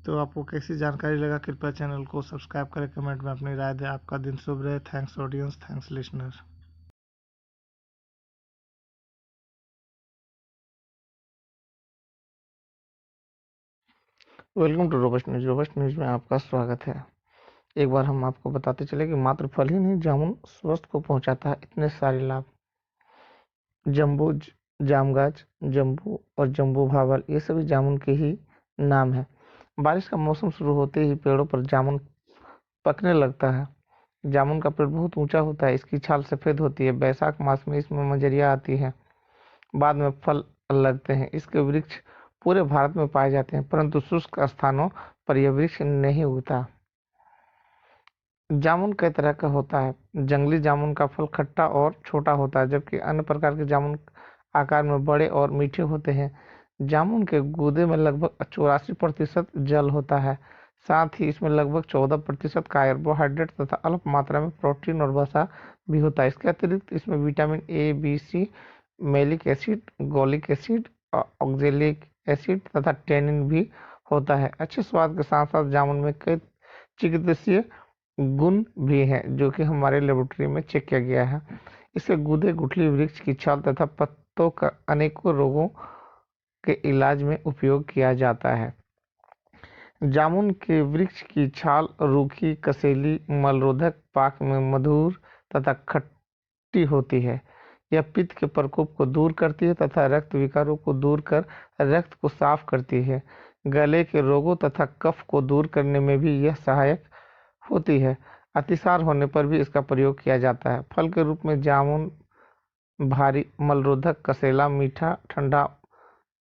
Speaker 1: तो आपको कैसी जानकारी लगा, कृपया चैनल को सब्सक्राइब करें, कमेंट में अपनी राय दें। आपका दिन शुभ रहे। Thanks audience, thanks listener. Welcome to Robust News. Robust News में आपका स्वागत है। एक बार हम आपको बताते चले कि मात्र फल ही नहीं, जामुन स्वस्थ को पहुंचाता है इतने सारे लाभ। जम्बू जामगाछ, जम्बू और जम्बू भावल, ये सभी जामुन के ही नाम है। बारिश का मौसम शुरू होते ही पेड़ों पर जामुन पकने लगता है। जामुन का पेड़ बहुत ऊंचा होता है, इसकी छाल सफ़ेद होती है। बैसाख मास में इसमें मंजरियाँ आती हैं, बाद में फल लगते हैं। इसके वृक्ष पूरे भारत में पाए जाते हैं, परंतु शुष्क स्थानों पर यह वृक्ष नहीं उगता। जामुन कई तरह का होता है। जंगली जामुन का फल खट्टा और छोटा होता है, जबकि अन्य प्रकार के जामुन आकार में बड़े और मीठे होते हैं। जामुन के गूदे में लगभग 84% जल होता है, साथ ही इसमें लगभग 14% कार्बोहाइड्रेट तथा अल्प मात्रा में प्रोटीन और वसा भी होता है। इसके अतिरिक्त इसमें vitamin A, B, C, malic acid, gallic acid, oxalic acid तथा टेनिन भी होता है। अच्छे स्वाद के साथ साथ जामुन में कई चिकित्सीय गुण भी हैं, जो कि हमारे लेबोरेटरी में चेक किया गया है। इसे गूदे, गुठली, वृक्ष की छाल तथा पत्तों का अनेकों रोगों के इलाज में उपयोग किया जाता है। जामुन के वृक्ष की छाल रूखी, कसेली, मलरोधक, पाक में मधुर तथा खट्टी होती है। यह पित्त के प्रकोप को दूर करती है तथा रक्त विकारों को दूर कर रक्त को साफ करती है। गले के रोगों तथा कफ को दूर करने में भी यह सहायक होती है। अतिसार होने पर भी इसका प्रयोग किया जाता है। फल के रूप में जामुन भारी, मलरोधक, कसेला, मीठा, ठंडा,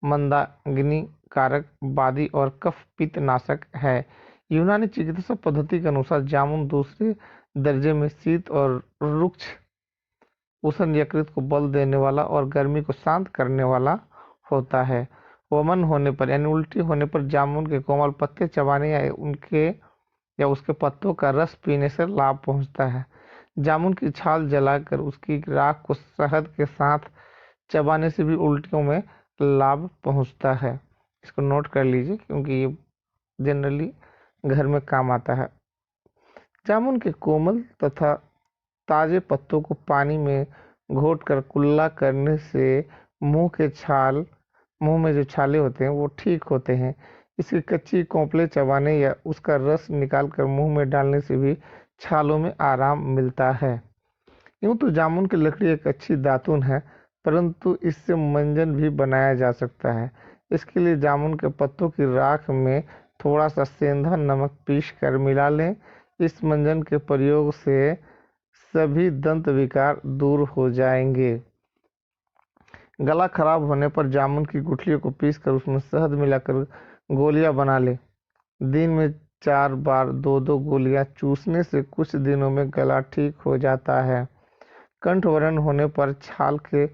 Speaker 1: मंदाग्नि कारक, वादी और कफ पित्त नाशक है। यूनानी चिकित्सा पद्धति के अनुसार जामुन दूसरे दर्जे में शीत और रुक्ष उष्ण यकृत को बल देने वाला और गर्मी को शांत करने वाला होता है। वमन होने पर यानी उल्टी होने पर जामुन के कोमल पत्ते चबाने या उसके पत्तों का रस पीने से लाभ पहुंचता है। जामुन की छाल जलाकर उसकी राख को शहद के साथ चबाने से भी उल्टियों में लाभ पहुंचता है। इसको नोट कर लीजिए, क्योंकि ये जनरली घर में काम आता है। जामुन के कोमल तथा ताजे पत्तों को पानी में घोटकर कुल्ला करने से मुंह में जो छाले होते हैं वो ठीक होते हैं। इसकी कच्ची कोंपले चबाने या उसका रस निकालकर मुंह में डालने से भी छालों में आराम मिलता है। यूँ तो जामुन की लकड़ी एक अच्छी दातुन है, परंतु इससे मंजन भी बनाया जा सकता है। इसके लिए जामुन के पत्तों की राख में थोड़ा सा सेंधा नमक पीस कर मिला लें। इस मंजन के प्रयोग से सभी दंत विकार दूर हो जाएंगे। गला खराब होने पर जामुन की गुठलियों को पीसकर उसमें शहद मिलाकर गोलियां बना ले। दिन में 4 बार 2-2 गोलियां चूसने से कुछ दिनों में गला ठीक हो जाता है। कंठवरण होने पर छाल के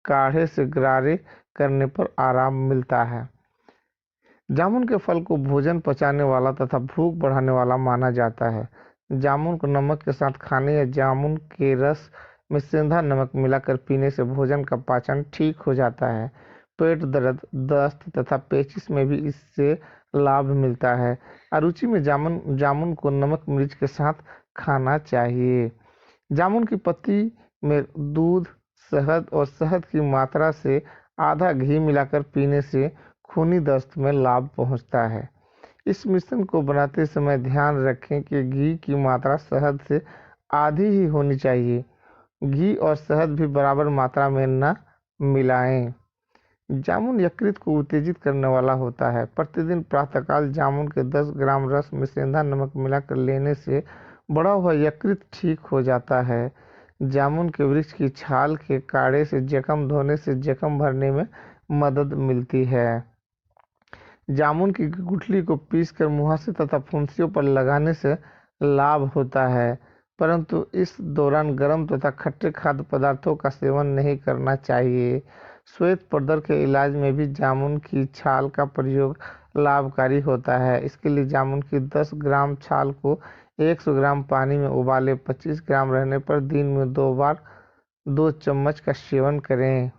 Speaker 1: काढ़े से गरारे करने पर आराम मिलता है। जामुन के फल को भोजन पचाने वाला तथा भूख बढ़ाने वाला माना जाता है। जामुन को नमक के साथ खाने या जामुन के रस में सेंधा नमक मिलाकर पीने से भोजन का पाचन ठीक हो जाता है। पेट दर्द, दस्त तथा पेचिश में भी इससे लाभ मिलता है। अरुचि में जामुन को नमक मिर्च के साथ
Speaker 2: खाना चाहिए। जामुन की पत्ती में दूध, शहद और शहद की मात्रा से आधा घी मिलाकर पीने से खूनी दस्त में लाभ पहुंचता है। इस मिश्रण को बनाते समय ध्यान रखें कि घी की मात्रा शहद से आधी ही होनी चाहिए। घी और शहद भी बराबर मात्रा में न मिलाएं। जामुन यकृत को उत्तेजित करने वाला होता है। प्रतिदिन प्रातःकाल जामुन के 10 ग्राम रस में सेंधा नमक मिलाकर लेने से बढ़ा हुआ यकृत ठीक हो जाता है। जामुन के वृक्ष की छाल के काढ़े से जख्म धोने से जख्म भरने में मदद मिलती है। जामुन की गुठली को पीसकर मुहासे तथा फुंसियों पर लगाने से लाभ होता है, परंतु इस दौरान गर्म तथा खट्टे खाद्य पदार्थों का सेवन नहीं करना चाहिए। श्वेत प्रदर के इलाज में भी जामुन की छाल का प्रयोग लाभकारी होता है। इसके लिए जामुन की 10 ग्राम छाल को 100 ग्राम पानी में उबालें। 25 ग्राम रहने पर दिन में 2 बार 2 चम्मच का सेवन करें।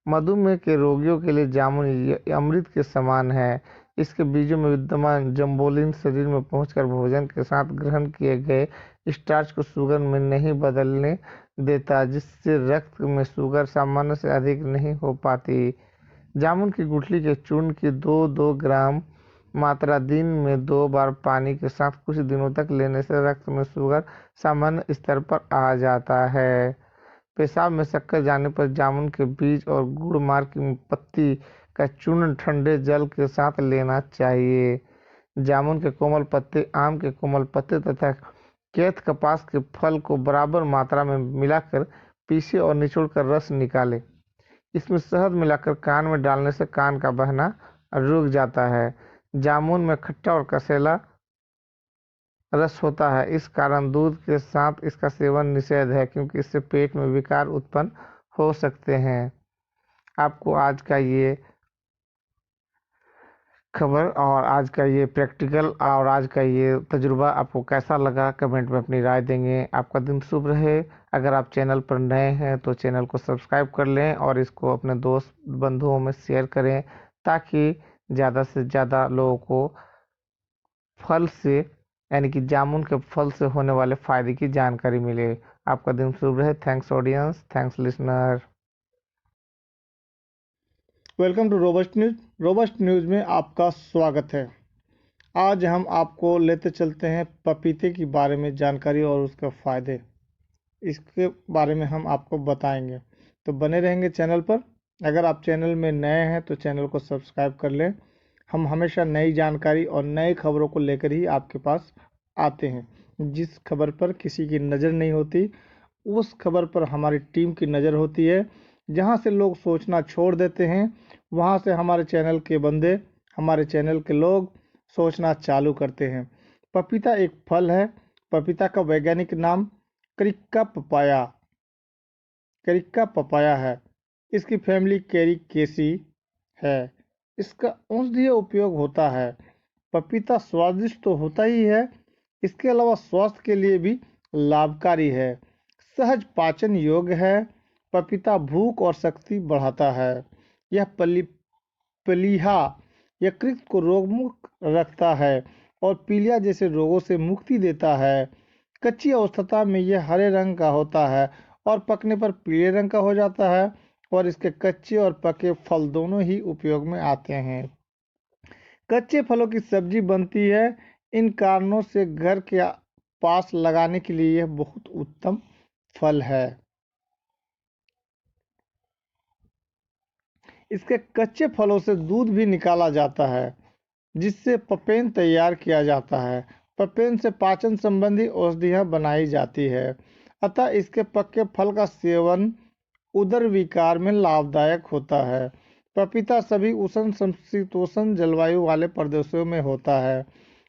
Speaker 2: मधुमेह के रोगियों के लिए जामुन अमृत के समान है। इसके बीजों में विद्यमान जंबोलिन शरीर में पहुंचकर भोजन के साथ ग्रहण किए गए स्टार्च को शुगर में नहीं बदलने देता, जिससे रक्त में शुगर सामान्य से अधिक नहीं हो पाती। जामुन की गुठली के चूर्ण की 2-2 ग्राम मात्रा दिन में 2 बार पानी के साथ कुछ दिनों तक लेने से रक्त में शुगर सामान्य स्तर पर आ जाता है। पेशाब में शक्कर जाने पर जामुन के बीज और गुड़मार की पत्ती का चूर्ण ठंडे जल के साथ लेना चाहिए। जामुन के कोमल पत्ते, आम के कोमल पत्ते तथा कैथ कपास के फल को बराबर मात्रा में मिलाकर पीसें और निचोड़कर रस निकालें। इसमें शहद मिलाकर कान में डालने से कान का बहना रुक जाता है। जामुन में खट्टा और कसेला रस होता है, इस कारण दूध के साथ इसका सेवन निषेध है, क्योंकि इससे पेट में विकार उत्पन्न हो सकते हैं। आपको आज का ये खबर और आज का ये प्रैक्टिकल और आज का ये तजुर्बा आपको कैसा लगा, कमेंट में अपनी राय देंगे। आपका दिन शुभ रहे। अगर आप चैनल पर नए हैं तो चैनल को सब्सक्राइब कर लें और इसको अपने दोस्त बंधुओं में शेयर करें, ताकि ज़्यादा से ज़्यादा लोगों को फल से यानी कि जामुन के फल से होने वाले फायदे की जानकारी मिले। आपका दिन शुभ रहे। Thanks audience, thanks listener.
Speaker 1: Welcome to Robust News. Robust News में आपका स्वागत है। आज हम आपको लेते चलते हैं पपीते के बारे में जानकारी और उसके फ़ायदे, इसके बारे में हम आपको बताएंगे, तो बने रहेंगे चैनल पर। अगर आप चैनल में नए हैं तो चैनल को सब्सक्राइब कर लें। हम हमेशा नई जानकारी और नई खबरों को लेकर ही आपके पास आते हैं। जिस खबर पर किसी की नज़र नहीं होती, उस खबर पर हमारी टीम की नज़र होती है। जहां से लोग सोचना छोड़ देते हैं, वहां से हमारे चैनल के बंदे, हमारे चैनल के लोग सोचना चालू करते हैं। पपीता एक फल है। पपीता का वैज्ञानिक नाम करिक्का पपाया है। इसकी फैमिली कैरिकेसी है। इसका औषधीय उपयोग होता है। पपीता स्वादिष्ट तो होता ही है, इसके अलावा स्वास्थ्य के लिए भी लाभकारी है। सहज पाचन योग्य है। पपीता भूख और शक्ति बढ़ाता है। यह प्लीहा यकृत को रोगमुक्त रखता है और पीलिया जैसे रोगों से मुक्ति देता है। कच्ची अवस्था में यह हरे रंग का होता है और पकने पर पीले रंग का हो जाता है, और इसके कच्चे और पके फल दोनों ही उपयोग में आते हैं। कच्चे फलों की सब्जी बनती है। इन कारणों से घर के पास लगाने के लिए यह बहुत उत्तम फल है। इसके कच्चे फलों से दूध भी निकाला जाता है, जिससे पपेन तैयार किया जाता है। पपेन से पाचन संबंधी औषधियाँ बनाई जाती है। अतः इसके पके फल का सेवन उदर विकार में लाभदायक होता है। पपीता सभी उष्ण समशीतोष्ण जलवायु वाले प्रदेशों में होता है।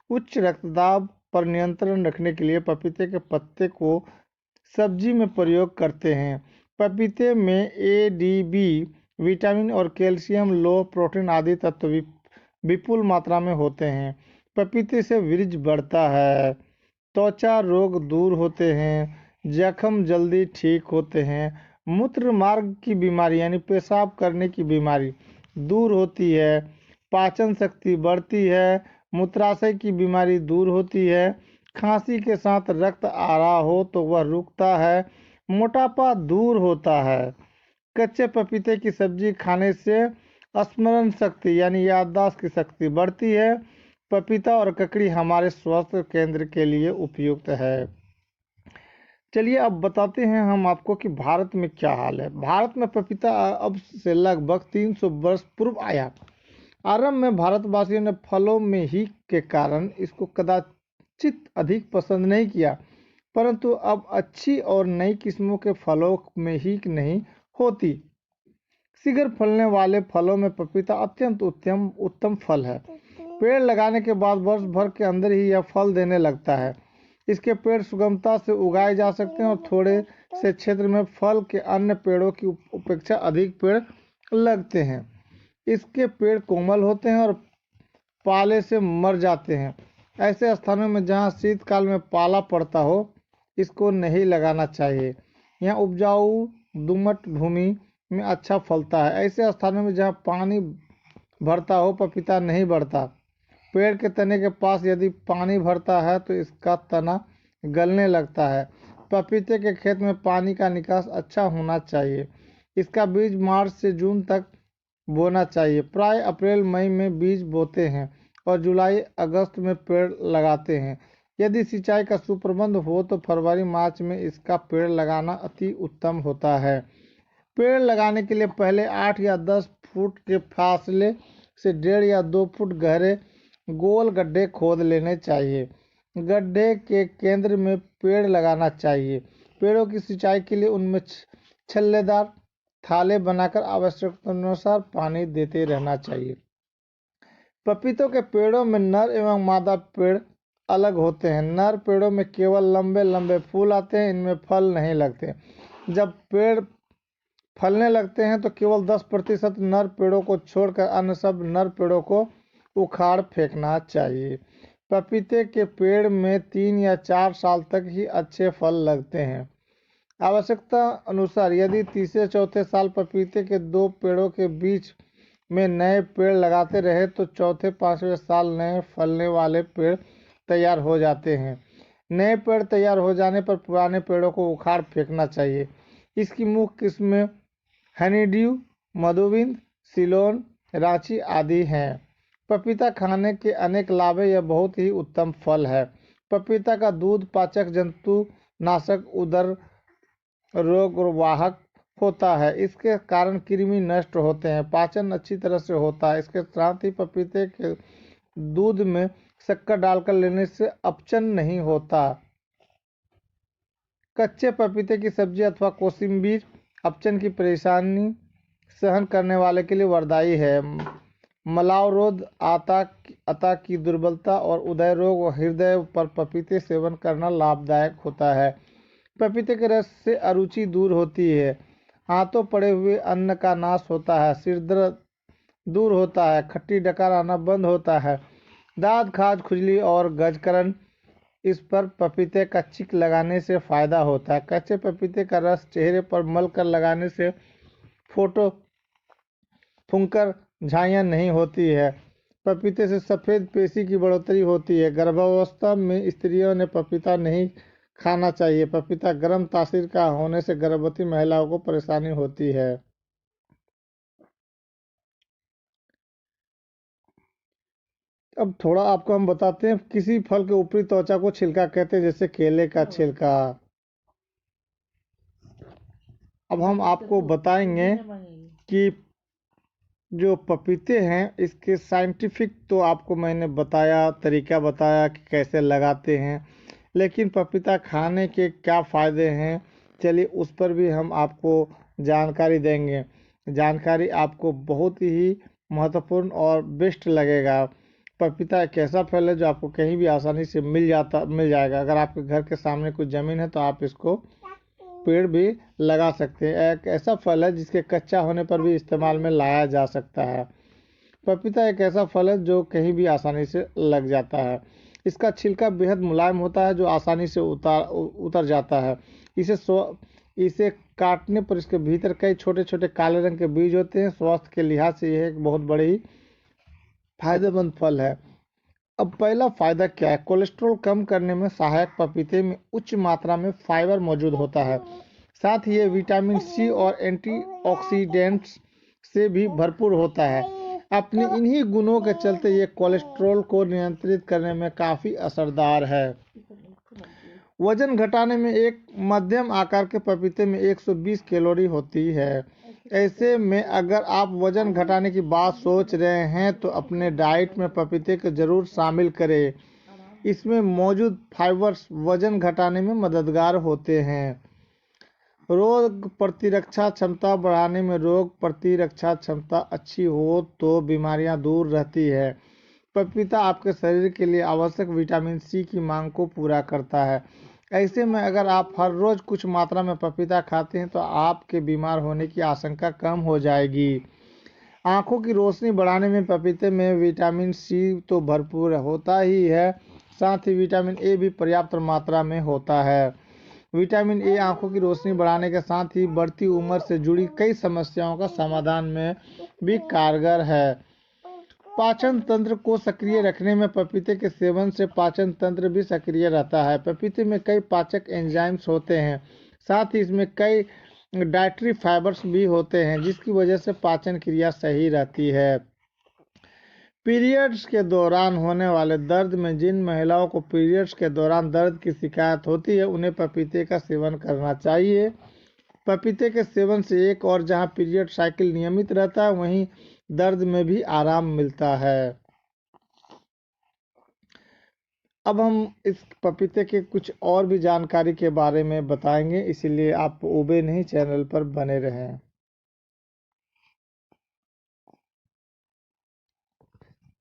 Speaker 1: उच्च रक्तदाब पर नियंत्रण रखने के लिए पपीते के पत्ते को सब्जी में प्रयोग करते हैं। पपीते में ADB, विटामिन और कैल्शियम, लोह प्रोटीन आदि तत्व विपुल मात्रा में होते हैं। पपीते से वीर्य बढ़ता है। त्वचा रोग दूर होते हैं। जख्म जल्दी ठीक होते हैं। मूत्र मार्ग की बीमारी यानी पेशाब करने की बीमारी दूर होती है। पाचन शक्ति बढ़ती है। मूत्राशय की बीमारी दूर होती है खांसी के साथ रक्त आ रहा हो तो वह रुकता है, मोटापा दूर होता है। कच्चे पपीते की सब्जी खाने से स्मरण शक्ति यानी याददाश्त की शक्ति बढ़ती है। पपीता और ककड़ी हमारे स्वास्थ्य केंद्र के लिए उपयुक्त है। चलिए अब बताते हैं हम आपको कि भारत में क्या हाल है। भारत में पपीता अब से लगभग 300 वर्ष पूर्व आया। आरंभ में भारतवासियों ने फलों में ही के कारण इसको कदाचित अधिक पसंद नहीं किया, परंतु अब अच्छी और नई किस्मों के फलों में ही नहीं होती। शीघ्र फलने वाले फलों में पपीता अत्यंत उत्तम फल है। पेड़ लगाने के बाद वर्ष भर के अंदर ही यह फल देने लगता है। इसके पेड़ सुगमता से उगाए जा सकते हैं और थोड़े से क्षेत्र में फल के अन्य पेड़ों की अपेक्षा अधिक पेड़ लगते हैं। इसके पेड़ कोमल होते हैं और पाले से मर जाते हैं। ऐसे स्थानों में जहां शीतकाल में पाला पड़ता हो, इसको नहीं लगाना चाहिए। यहाँ उपजाऊ दोमट भूमि में अच्छा फलता है। ऐसे स्थानों में जहाँ पानी भरता हो, पपीता नहीं बढ़ता। पेड़ के तने के पास यदि पानी भरता है तो इसका तना गलने लगता है। पपीते के खेत में पानी का निकास अच्छा होना चाहिए। इसका बीज मार्च से जून तक बोना चाहिए। प्राय अप्रैल मई में बीज बोते हैं और जुलाई अगस्त में पेड़ लगाते हैं। यदि सिंचाई का सुप्रबंध हो तो फरवरी मार्च में इसका पेड़ लगाना अति उत्तम होता है। पेड़ लगाने के लिए पहले 8 या 10 फुट के फासले से 1.5 या 2 फुट गहरे गोल गड्ढे खोद लेने चाहिए। गड्ढे के केंद्र में पेड़ लगाना चाहिए। पेड़ों की सिंचाई के लिए उनमें छल्लेदार थाले बनाकर आवश्यकतानुसार पानी देते रहना चाहिए। पपीतों के पेड़ों में नर एवं मादा पेड़ अलग होते हैं। नर पेड़ों में केवल लंबे लंबे फूल आते हैं, इनमें फल नहीं लगते। जब पेड़ फलने लगते हैं तो केवल 10% नर पेड़ों को छोड़कर अन्य सब नर पेड़ों को उखाड़ फेंकना चाहिए। पपीते के पेड़ में 3 या 4 साल तक ही अच्छे फल लगते हैं। आवश्यकता अनुसार यदि तीसरे चौथे साल पपीते के 2 पेड़ों के बीच में नए पेड़ लगाते रहे तो चौथे पांचवें साल नए फलने वाले पेड़ तैयार हो जाते हैं। नए पेड़ तैयार हो जाने पर पुराने पेड़ों को उखाड़ फेंकना चाहिए। इसकी मुख्य किस्में हनीड्यू, मधुबिंद, सिलोन, रांची आदि हैं। पपीता खाने के अनेक लाभ हैं। यह बहुत ही उत्तम फल है। पपीता का दूध पाचक, जंतु नाशक, उदर रोग वाहक होता है। इसके कारण कृमि नष्ट होते हैं, पाचन अच्छी तरह से होता है। इसके साथ ही पपीते के दूध में शक्कर डालकर लेने से अपचन नहीं होता। कच्चे पपीते की सब्जी अथवा कोशिम्बीर अपचन की परेशानी सहन करने वाले के लिए वरदायी है। मलावरोध, आता की दुर्बलता और उदय रोग और हृदय पर पपीते सेवन करना लाभदायक होता है। पपीते के रस से अरुचि दूर होती है। हाथों पड़े हुए अन्न का नाश होता है। सिर दर्द दूर होता है। खट्टी डकार आना बंद होता है। दांत खाज, खुजली और गजकरण, इस पर पपीते का चिक लगाने से फायदा होता है। कच्चे पपीते का रस चेहरे पर मल कर लगाने से फोटो फुंकर झाइयाँ नहीं होती है। पपीते से सफ़ेद पेशी की बढ़ोतरी होती है। गर्भावस्था में स्त्रियों ने पपीता नहीं खाना चाहिए। पपीता गर्म तासीर का होने से गर्भवती महिलाओं को परेशानी होती है। अब थोड़ा आपको हम बताते हैं, किसी फल के ऊपरी त्वचा को छिलका कहते हैं, जैसे केले का छिलका। अब हम आपको बताएंगे कि जो पपीते हैं इसके साइंटिफिक तो आपको मैंने बताया, तरीका बताया कि कैसे लगाते हैं, लेकिन पपीता खाने के क्या फ़ायदे हैं, चलिए उस पर भी हम आपको जानकारी देंगे। जानकारी आपको बहुत ही महत्वपूर्ण और बेस्ट लगेगा। पपीता एक ऐसा फल है जो आपको कहीं भी आसानी से मिल जाएगा। अगर आपके घर के सामने कुछ ज़मीन है तो आप इसको पेड़ भी लगा सकते हैं। एक ऐसा फल है जिसके कच्चा होने पर भी इस्तेमाल में लाया जा सकता है। पपीता एक ऐसा फल है जो कहीं भी आसानी से लग जाता है। इसका छिलका बेहद मुलायम होता है जो आसानी से उतर जाता है। इसे काटने पर इसके भीतर कई छोटे छोटे काले रंग के बीज होते हैं। स्वास्थ्य के लिहाज से यह एक बहुत बड़ी फायदेमंद फल है। अब पहला फायदा क्या है? कोलेस्ट्रॉल कम करने में सहायक पपीते में उच्च मात्रा में फाइबर मौजूद होता है। साथ ही ये विटामिन सी और एंटीऑक्सीडेंट्स से भी भरपूर होता है। अपने इन्हीं गुणों के चलते ये कोलेस्ट्रॉल को नियंत्रित करने में काफ़ी असरदार है। वजन घटाने में एक मध्यम आकार के पपीते में 120 कैलोरी होती है। ऐसे में अगर आप वजन घटाने की बात सोच रहे हैं तो अपने डाइट में पपीते को जरूर शामिल करें। इसमें मौजूद फाइबर्स वजन घटाने में मददगार होते हैं। रोग प्रतिरक्षा क्षमता बढ़ाने में रोग प्रतिरक्षा क्षमता अच्छी हो तो बीमारियां दूर रहती है। पपीता आपके शरीर के लिए आवश्यक विटामिन सी की मांग को पूरा करता है। ऐसे में अगर आप हर रोज कुछ मात्रा में पपीता खाते हैं तो आपके बीमार होने की आशंका कम हो जाएगी। आंखों की रोशनी बढ़ाने में पपीते में विटामिन सी तो भरपूर होता ही है, साथ ही विटामिन ए भी पर्याप्त मात्रा में होता है। विटामिन ए आंखों की रोशनी बढ़ाने के साथ ही बढ़ती उम्र से जुड़ी कई समस्याओं का समाधान में भी कारगर है। पाचन तंत्र को सक्रिय रखने में पपीते के सेवन से पाचन तंत्र भी सक्रिय रहता है। पपीते में कई पाचक एंजाइम्स होते हैं, साथ ही इसमें कई डाइटरी फाइबर्स भी होते हैं जिसकी वजह से पाचन क्रिया सही रहती है। पीरियड्स के दौरान होने वाले दर्द में जिन महिलाओं को पीरियड्स के दौरान दर्द की शिकायत होती है उन्हें पपीते का सेवन करना चाहिए। पपीते के सेवन से एक और जहां पीरियड साइकिल नियमित रहता है वहीं दर्द में भी आराम मिलता है। अब हम इस पपीते के कुछ और भी जानकारी के बारे में बताएंगे, इसीलिए आप ऊबे नहीं चैनल पर बने रहें।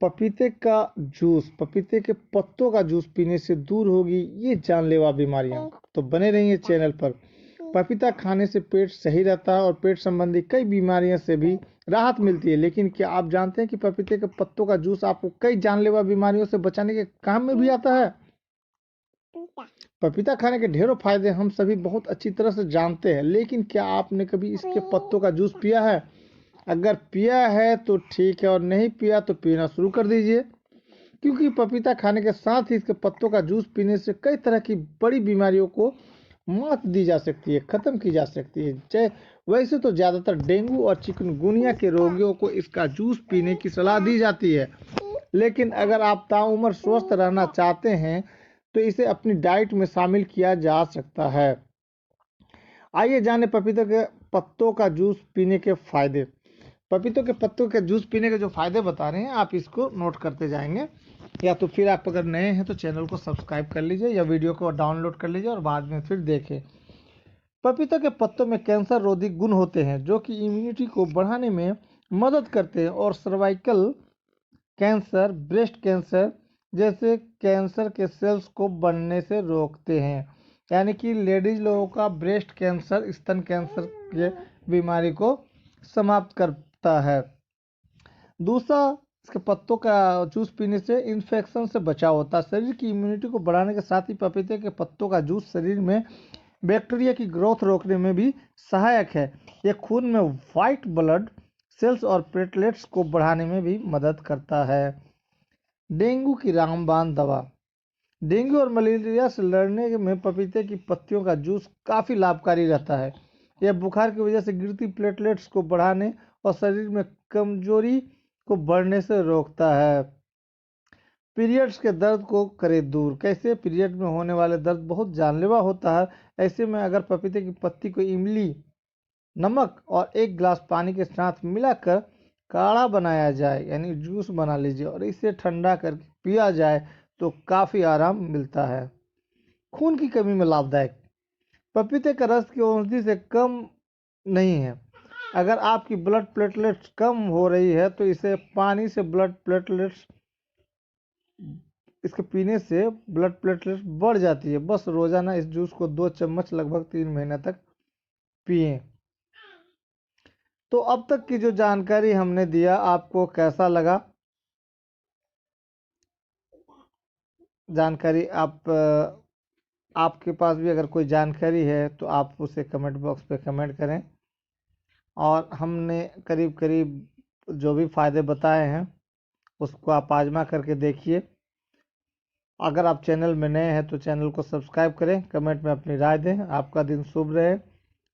Speaker 1: पपीते का जूस, पपीते के पत्तों का जूस पीने से दूर होगी ये जानलेवा बीमारियां, तो बने रहिए चैनल पर। पपीता खाने से पेट सही रहता है और पेट संबंधी कई बीमारियों से भी राहत मिलती है। लेकिन क्या आप जानते हैं कि पपीते के पत्तों का जूस आपको कई जानलेवा बीमारियों से बचाने के काम में भी आता है? पपीता खाने के ढेरों फायदे हम सभी बहुत अच्छी तरह से जानते हैं, लेकिन क्या आपने कभी इसके पत्तों का जूस पिया है? अगर पिया है तो ठीक है, और नहीं पिया तो पीना शुरू कर दीजिए, क्योंकि पपीता खाने के साथ ही इसके पत्तों का जूस पीने से कई तरह की बड़ी बीमारियों को मात दी जा सकती है, खत्म की जा सकती है। चाहे वैसे तो ज्यादातर डेंगू और चिकनगुनिया के रोगियों को इसका जूस पीने की सलाह दी जाती है, लेकिन अगर आप ताउम्र स्वस्थ रहना चाहते हैं तो इसे अपनी डाइट में शामिल किया जा सकता है। आइए जाने पपीते के पत्तों का जूस पीने के फायदे। पपीतों के पत्तों के जूस पीने के जो फायदे बता रहे हैं आप इसको नोट करते जाएंगे, या तो फिर आप अगर नए हैं तो चैनल को सब्सक्राइब कर लीजिए या वीडियो को डाउनलोड कर लीजिए और बाद में फिर देखें। पपीता के पत्तों में कैंसर रोधी गुण होते हैं जो कि इम्यूनिटी को बढ़ाने में मदद करते हैं और सर्वाइकल कैंसर, ब्रेस्ट कैंसर जैसे कैंसर के सेल्स को बनने से रोकते हैं। यानी कि लेडीज लोगों का ब्रेस्ट कैंसर, स्तन कैंसर के बीमारी को समाप्त करता है। दूसरा, इसके पत्तों का जूस पीने से इन्फेक्शन से बचाव होता है। शरीर की इम्यूनिटी को बढ़ाने के साथ ही पपीते के पत्तों का जूस शरीर में बैक्टीरिया की ग्रोथ रोकने में भी सहायक है। यह खून में वाइट ब्लड सेल्स और प्लेटलेट्स को बढ़ाने में भी मदद करता है। डेंगू की रामबाण दवा। डेंगू और मलेरिया से लड़ने में पपीते की पत्तियों का जूस काफ़ी लाभकारी रहता है। यह बुखार की वजह से गिरती प्लेटलेट्स को बढ़ाने और शरीर में कमजोरी को बढ़ने से रोकता है। पीरियड्स के दर्द को करे दूर। कैसे? पीरियड में होने वाले दर्द बहुत जानलेवा होता है। ऐसे में अगर पपीते की पत्ती को इमली, नमक और एक गिलास पानी के साथ मिलाकर काढ़ा बनाया जाए, यानी जूस बना लीजिए और इसे ठंडा करके पिया जाए तो काफ़ी आराम मिलता है। खून की कमी में लाभदायक। पपीते का रस की औषधि से कम नहीं है। अगर आपकी ब्लड प्लेटलेट्स कम हो रही है तो इसे पानी से ब्लड प्लेटलेट्स, इसके पीने से ब्लड प्लेटलेट्स बढ़ जाती है। बस रोजाना इस जूस को 2 चम्मच लगभग 3 महीने तक पिएं। तो अब तक की जो जानकारी हमने दिया आपको कैसा लगा? जानकारी आपके पास भी अगर कोई जानकारी है तो आप उसे कमेंट बॉक्स पे कमेंट करें। और हमने करीब करीब जो भी फायदे बताए हैं उसको आप आजमा करके देखिए। अगर आप चैनल में नए हैं तो चैनल को सब्सक्राइब करें, कमेंट में अपनी राय दें। आपका दिन शुभ रहे।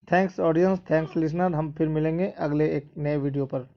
Speaker 1: Thanks audience, thanks listener. हम फिर मिलेंगे अगले एक नए वीडियो पर।